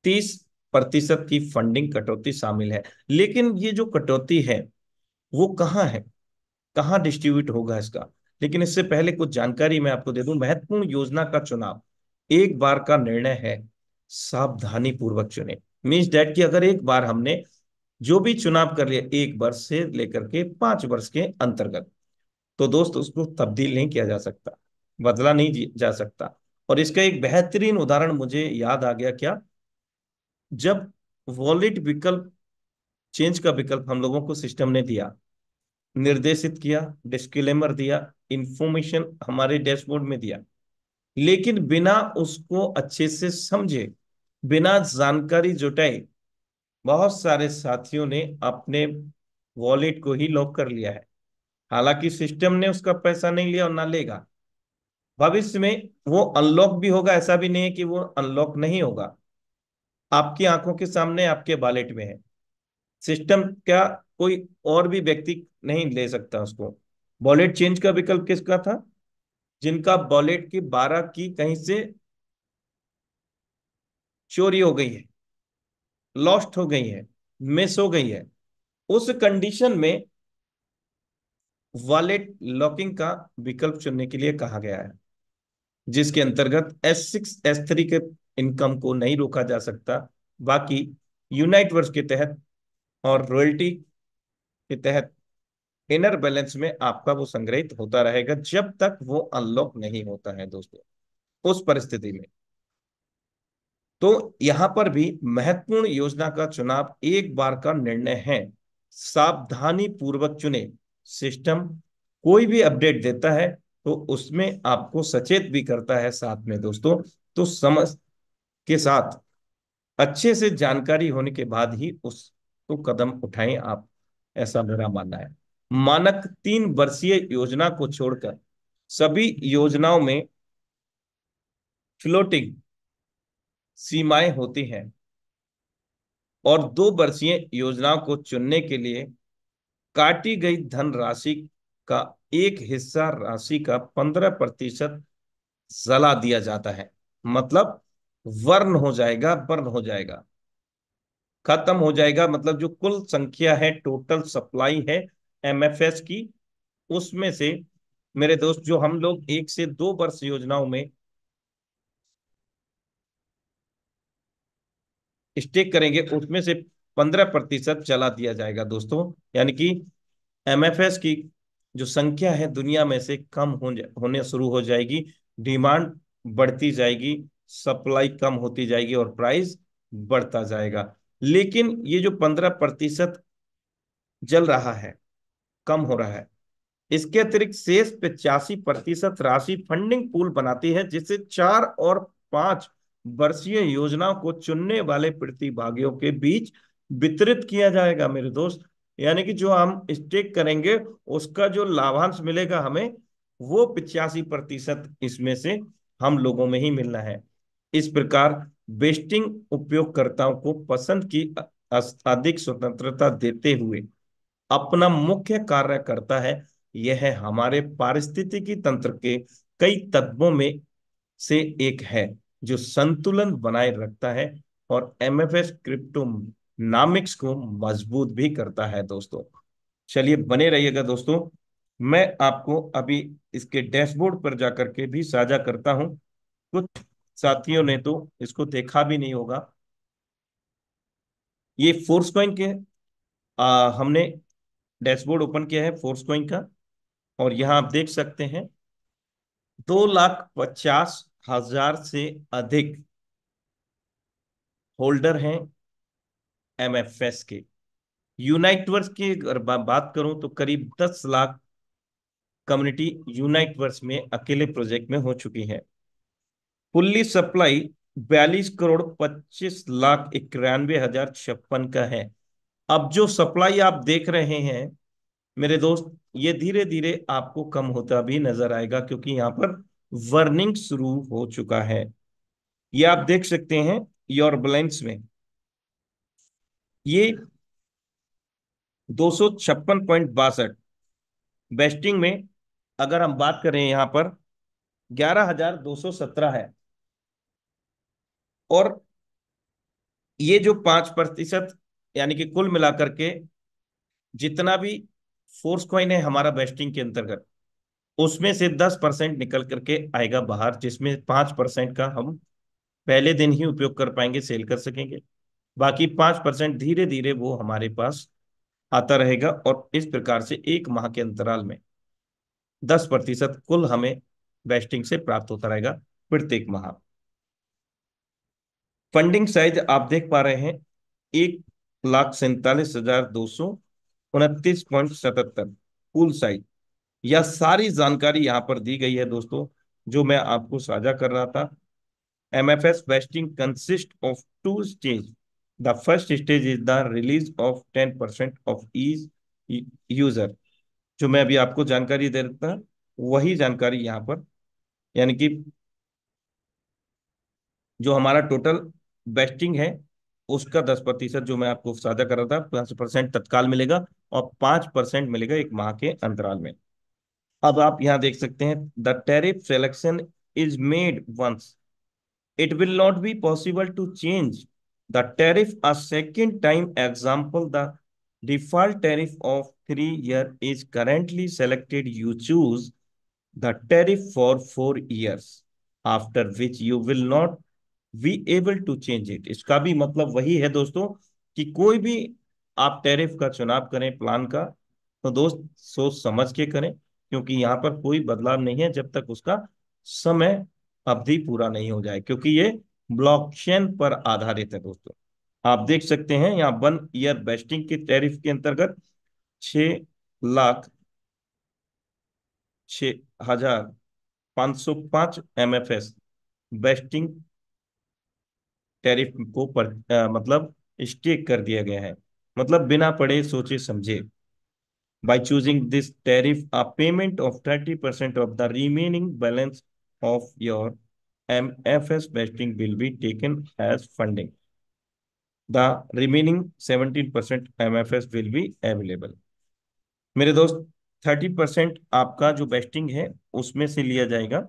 30% की फंडिंग कटौती शामिल है। लेकिन ये जो कटौती है वो कहाँ है, कहाँ डिस्ट्रीब्यूट होगा इसका? लेकिन इससे पहले कुछ जानकारी मैं आपको दे दूं। महत्वपूर्ण योजना का चुनाव एक बार का निर्णय है, सावधानी पूर्वक चुने। मीन्स डैट कि अगर एक बार हमने जो भी चुनाव कर लिया 1 वर्ष से लेकर के 5 वर्ष के अंतर्गत, तो दोस्त उसको तब्दील नहीं किया जा सकता, बदला नहीं जा सकता। और इसका एक बेहतरीन उदाहरण मुझे याद आ गया। क्या? जब वॉलेट विकल्प, चेंज का विकल्प हम लोगों को सिस्टम ने दिया, निर्देशित किया, डिस्क्लेमर दिया, इंफॉर्मेशन हमारे डैशबोर्ड में दिया, लेकिन बिना उसको अच्छे से समझे, बिना जानकारी जुटाए, बहुत सारे साथियों ने अपने वॉलेट को ही लॉक कर लिया है। हालांकि सिस्टम ने उसका पैसा नहीं लिया और ना लेगा। भविष्य में वो अनलॉक भी होगा, ऐसा भी नहीं है कि वो अनलॉक नहीं होगा। आपकी आंखों के सामने आपके वॉलेट में है, सिस्टम क्या कोई और भी व्यक्ति नहीं ले सकता उसको। वॉलेट चेंज का विकल्प किसका था? जिनका वॉलेट की 12 की कहीं से चोरी हो गई है, लॉस्ट हो गई है, मिस हो गई है, उस कंडीशन में वॉलेट लॉकिंग का विकल्प चुनने के लिए कहा गया है, जिसके अंतर्गत S6 S3 के इनकम को नहीं रोका जा सकता। बाकी यूनाइट वर्ष के तहत और रॉयल्टी के तहत इनर बैलेंस में आपका वो संग्रहित होता रहेगा जब तक वो अनलॉक नहीं होता है दोस्तों। उस परिस्थिति में तो यहां पर भी महत्वपूर्ण योजना का चुनाव एक बार का निर्णय है, सावधानी पूर्वक चुने। सिस्टम कोई भी अपडेट देता है तो उसमें आपको सचेत भी करता है साथ में दोस्तों। तो समझ के साथ, अच्छे से जानकारी होने के बाद ही उसको कदम उठाएं आप, ऐसा मेरा मानना है। मानक 3 वर्षीय योजना को छोड़कर सभी योजनाओं में फ्लोटिंग सीमाएं होती हैं और 2 वर्षीय योजनाओं को चुनने के लिए काटी गई धनराशि का एक हिस्सा राशि का 15% जला दिया जाता है। मतलब वर्ण हो जाएगा, वर्ण हो जाएगा, खत्म हो जाएगा। मतलब जो कुल संख्या है, टोटल सप्लाई है एमएफएस की, उसमें से मेरे दोस्त जो हम लोग 1 से 2 वर्ष योजनाओं में स्टेक करेंगे, उसमें से 15% चला दिया जाएगा दोस्तों। यानी कि एमएफएस की जो संख्या है दुनिया में से कम होने शुरू हो जाएगी, डिमांड बढ़ती जाएगी, सप्लाई कम होती जाएगी और प्राइस बढ़ता जाएगा। लेकिन ये जो 15% जल रहा है, कम हो रहा है, इसके अतिरिक्त शेष 85% राशि फंडिंग पूल बनाती है, जिसे 4 और 5 वर्षीय योजनाओं को चुनने वाले प्रतिभागियों के बीच वितरित किया जाएगा मेरे दोस्त। यानी कि जो हम स्टेक करेंगे उसका जो लाभांश मिलेगा हमें, वो 85% इसमें से हम लोगों में ही मिलना है। इस प्रकार बेस्टिंग उपयोगकर्ताओं को पसंद की अधिक स्वतंत्रता देते हुए अपना मुख्य कार्य करता है। यह हमारे पारिस्थितिकी तंत्र के कई तत्वों में से एक है जो संतुलन बनाए रखता है और एमएफएस क्रिप्टोनामिक्स को मजबूत भी करता है दोस्तों। चलिए बने रहिएगा दोस्तों। मैं आपको अभी इसके डैशबोर्ड पर जाकर के भी साझा करता हूं। कुछ साथियों ने तो इसको देखा भी नहीं होगा। ये फोर्स कॉइन के हमने डैशबोर्ड ओपन किया है फोर्स कॉइन का। और यहाँ आप देख सकते हैं 2,50,000 से अधिक होल्डर हैं एमएफएस के। यूनाइटवर्स की अगर बात करूं तो करीब 10 लाख कम्युनिटी यूनाइटवर्स में अकेले प्रोजेक्ट में हो चुकी है। फुल्ली सप्लाई 42,25,91,056 का है। अब जो सप्लाई आप देख रहे हैं मेरे दोस्त, ये धीरे धीरे आपको कम होता भी नजर आएगा, क्योंकि यहाँ पर वर्निंग शुरू हो चुका है। ये आप देख सकते हैं योर बैलेंस में। ये 256.62 बेस्टिंग में। अगर हम बात करें यहाँ पर 11,217 है। और ये जो 5% यानी कि कुल मिलाकर के जितना भी फोर्स कॉइन है हमारा बेस्टिंग के अंतर्गत, उसमें से 10% निकल करके आएगा बाहर, जिसमें 5% का हम पहले दिन ही उपयोग कर पाएंगे, सेल कर सकेंगे। बाकी 5% धीरे धीरे वो हमारे पास आता रहेगा। और इस प्रकार से एक माह के अंतराल में 10% कुल हमें वेस्टिंग से प्राप्त होता रहेगा प्रत्येक माह। फंडिंग साइज आप देख पा रहे हैं 1,47,229.77 कुल साइज। यह सारी जानकारी यहाँ पर दी गई है दोस्तों, जो मैं आपको साझा कर रहा था। MFS vesting consists of two stages. The first stage is the release of 10% of each user। जो मैं अभी आपको जानकारी दे रहा था वही जानकारी यहाँ पर, यानी कि जो हमारा टोटल वेस्टिंग है उसका 10% जो मैं आपको साझा कर रहा था, 5% तत्काल मिलेगा और 5% मिलेगा एक माह के अंतराल में। अब आप यहाँ देख सकते हैं the tariff selection is made once, it will not be possible to change the tariff a second time. Example, the default tariff of 3 year is currently selected. You choose the tariff for 4 years, after which you will not be able to change it। इसका भी मतलब वही है दोस्तों कि कोई भी आप टैरिफ का चुनाव करें प्लान का, तो दोस्त सोच समझ के करें, क्योंकि यहाँ पर कोई बदलाव नहीं है जब तक उसका समय अवधि पूरा नहीं हो जाए, क्योंकि ये ब्लॉकचेन पर आधारित है दोस्तों। आप देख सकते हैं यहाँ 1 ईयर वेस्टिंग के टैरिफ के अंतर्गत 6,06,505 वेस्टिंग टैरिफ को मतलब स्टेक कर दिया गया है, मतलब बिना पढ़े सोचे समझे। By choosing this tariff, a payment of 30% of the remaining balance of your MFS vesting will be taken as funding. The remaining 17% MFS will be available। मेरे दोस्त 30% आपका जो वेस्टिंग है उसमें से लिया जाएगा,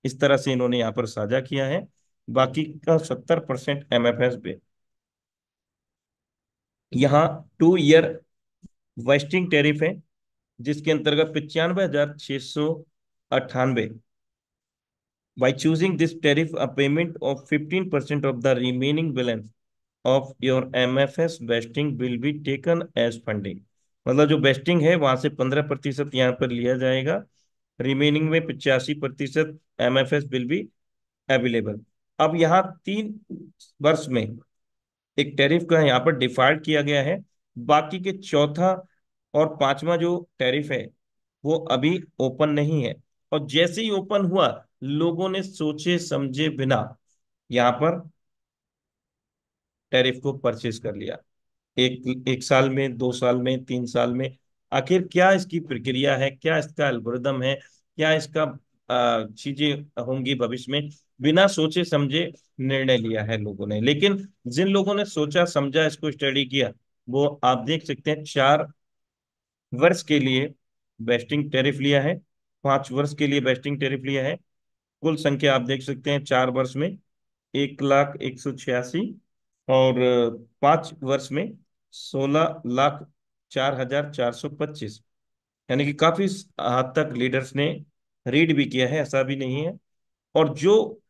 इस तरह से इन्होंने यहाँ पर साझा किया है। बाकी का 70% MFS पे यहाँ 2 ईयर वेस्टिंग टैरिफ है, जिसके अंतर्गत 95,698। By choosing this tariff, a payment of 15% of the remaining balance of your MFS vesting will be taken as funding। मतलब जो वेस्टिंग है वहां से 15% यहाँ पर लिया जाएगा, रिमेनिंग में 85% MFS विल बी अवेलेबल। अब यहाँ 3 वर्ष में एक टैरिफ का यहाँ पर डिफॉल्ट किया गया है। बाकी के चौथा और पांचवा जो टैरिफ है वो अभी ओपन नहीं है। और जैसे ही ओपन हुआ लोगों ने सोचे समझे बिना यहाँ पर टैरिफ को परचेज कर लिया। एक एक साल में, 2 साल में, 3 साल में, आखिर क्या इसकी प्रक्रिया है, क्या इसका एल्गोरिदम है, क्या इसका चीजें होंगी भविष्य में, बिना सोचे समझे निर्णय लिया है लोगों ने। लेकिन जिन लोगों ने सोचा समझा इसको स्टडी किया, वो आप देख सकते हैं 4 वर्ष के लिए वेस्टिंग टैरिफ लिया है, 5 वर्ष के लिए वेस्टिंग टैरिफ लिया है। कुल संख्या आप देख सकते हैं 4 वर्ष में 1,01,86 और 5 वर्ष में 16 लाख 4,425। यानी कि काफी हद तक लीडर्स ने रीड भी किया है, ऐसा भी नहीं है। और जो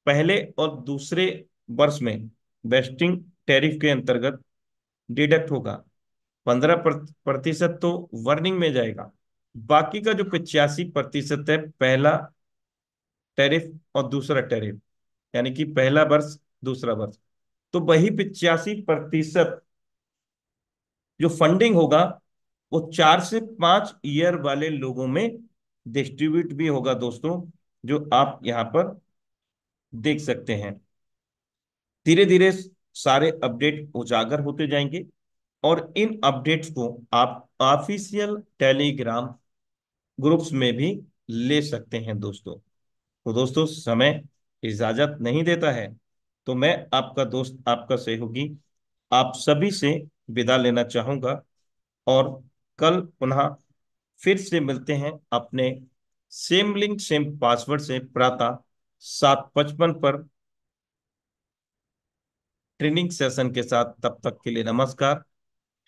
पहले और दूसरे वर्ष में वेस्टिंग टैरिफ के अंतर्गत डिडक्ट होगा, 15% तो वर्निंग में जाएगा। बाकी का जो 85% है, पहला टैरिफ और दूसरा टैरिफ, यानी कि पहला वर्ष दूसरा वर्ष, तो वही 85% जो फंडिंग होगा वो 4 से 5 ईयर वाले लोगों में डिस्ट्रीब्यूट भी होगा दोस्तों, जो आप यहाँ पर देख सकते हैं। धीरे धीरे सारे अपडेट उजागर होते जाएंगे, और इन अपडेट्स को आप ऑफिशियल टेलीग्राम ग्रुप्स में भी ले सकते हैं दोस्तों। तो दोस्तों, समय इजाजत नहीं देता है, तो मैं आपका दोस्त, आपका सहयोगी, आप सभी से विदा लेना चाहूंगा। और कल पुनः फिर से मिलते हैं अपने सेम लिंक सेम पासवर्ड से प्रातः 7:55 पर ट्रेनिंग सेशन के साथ। तब तक के लिए नमस्कार।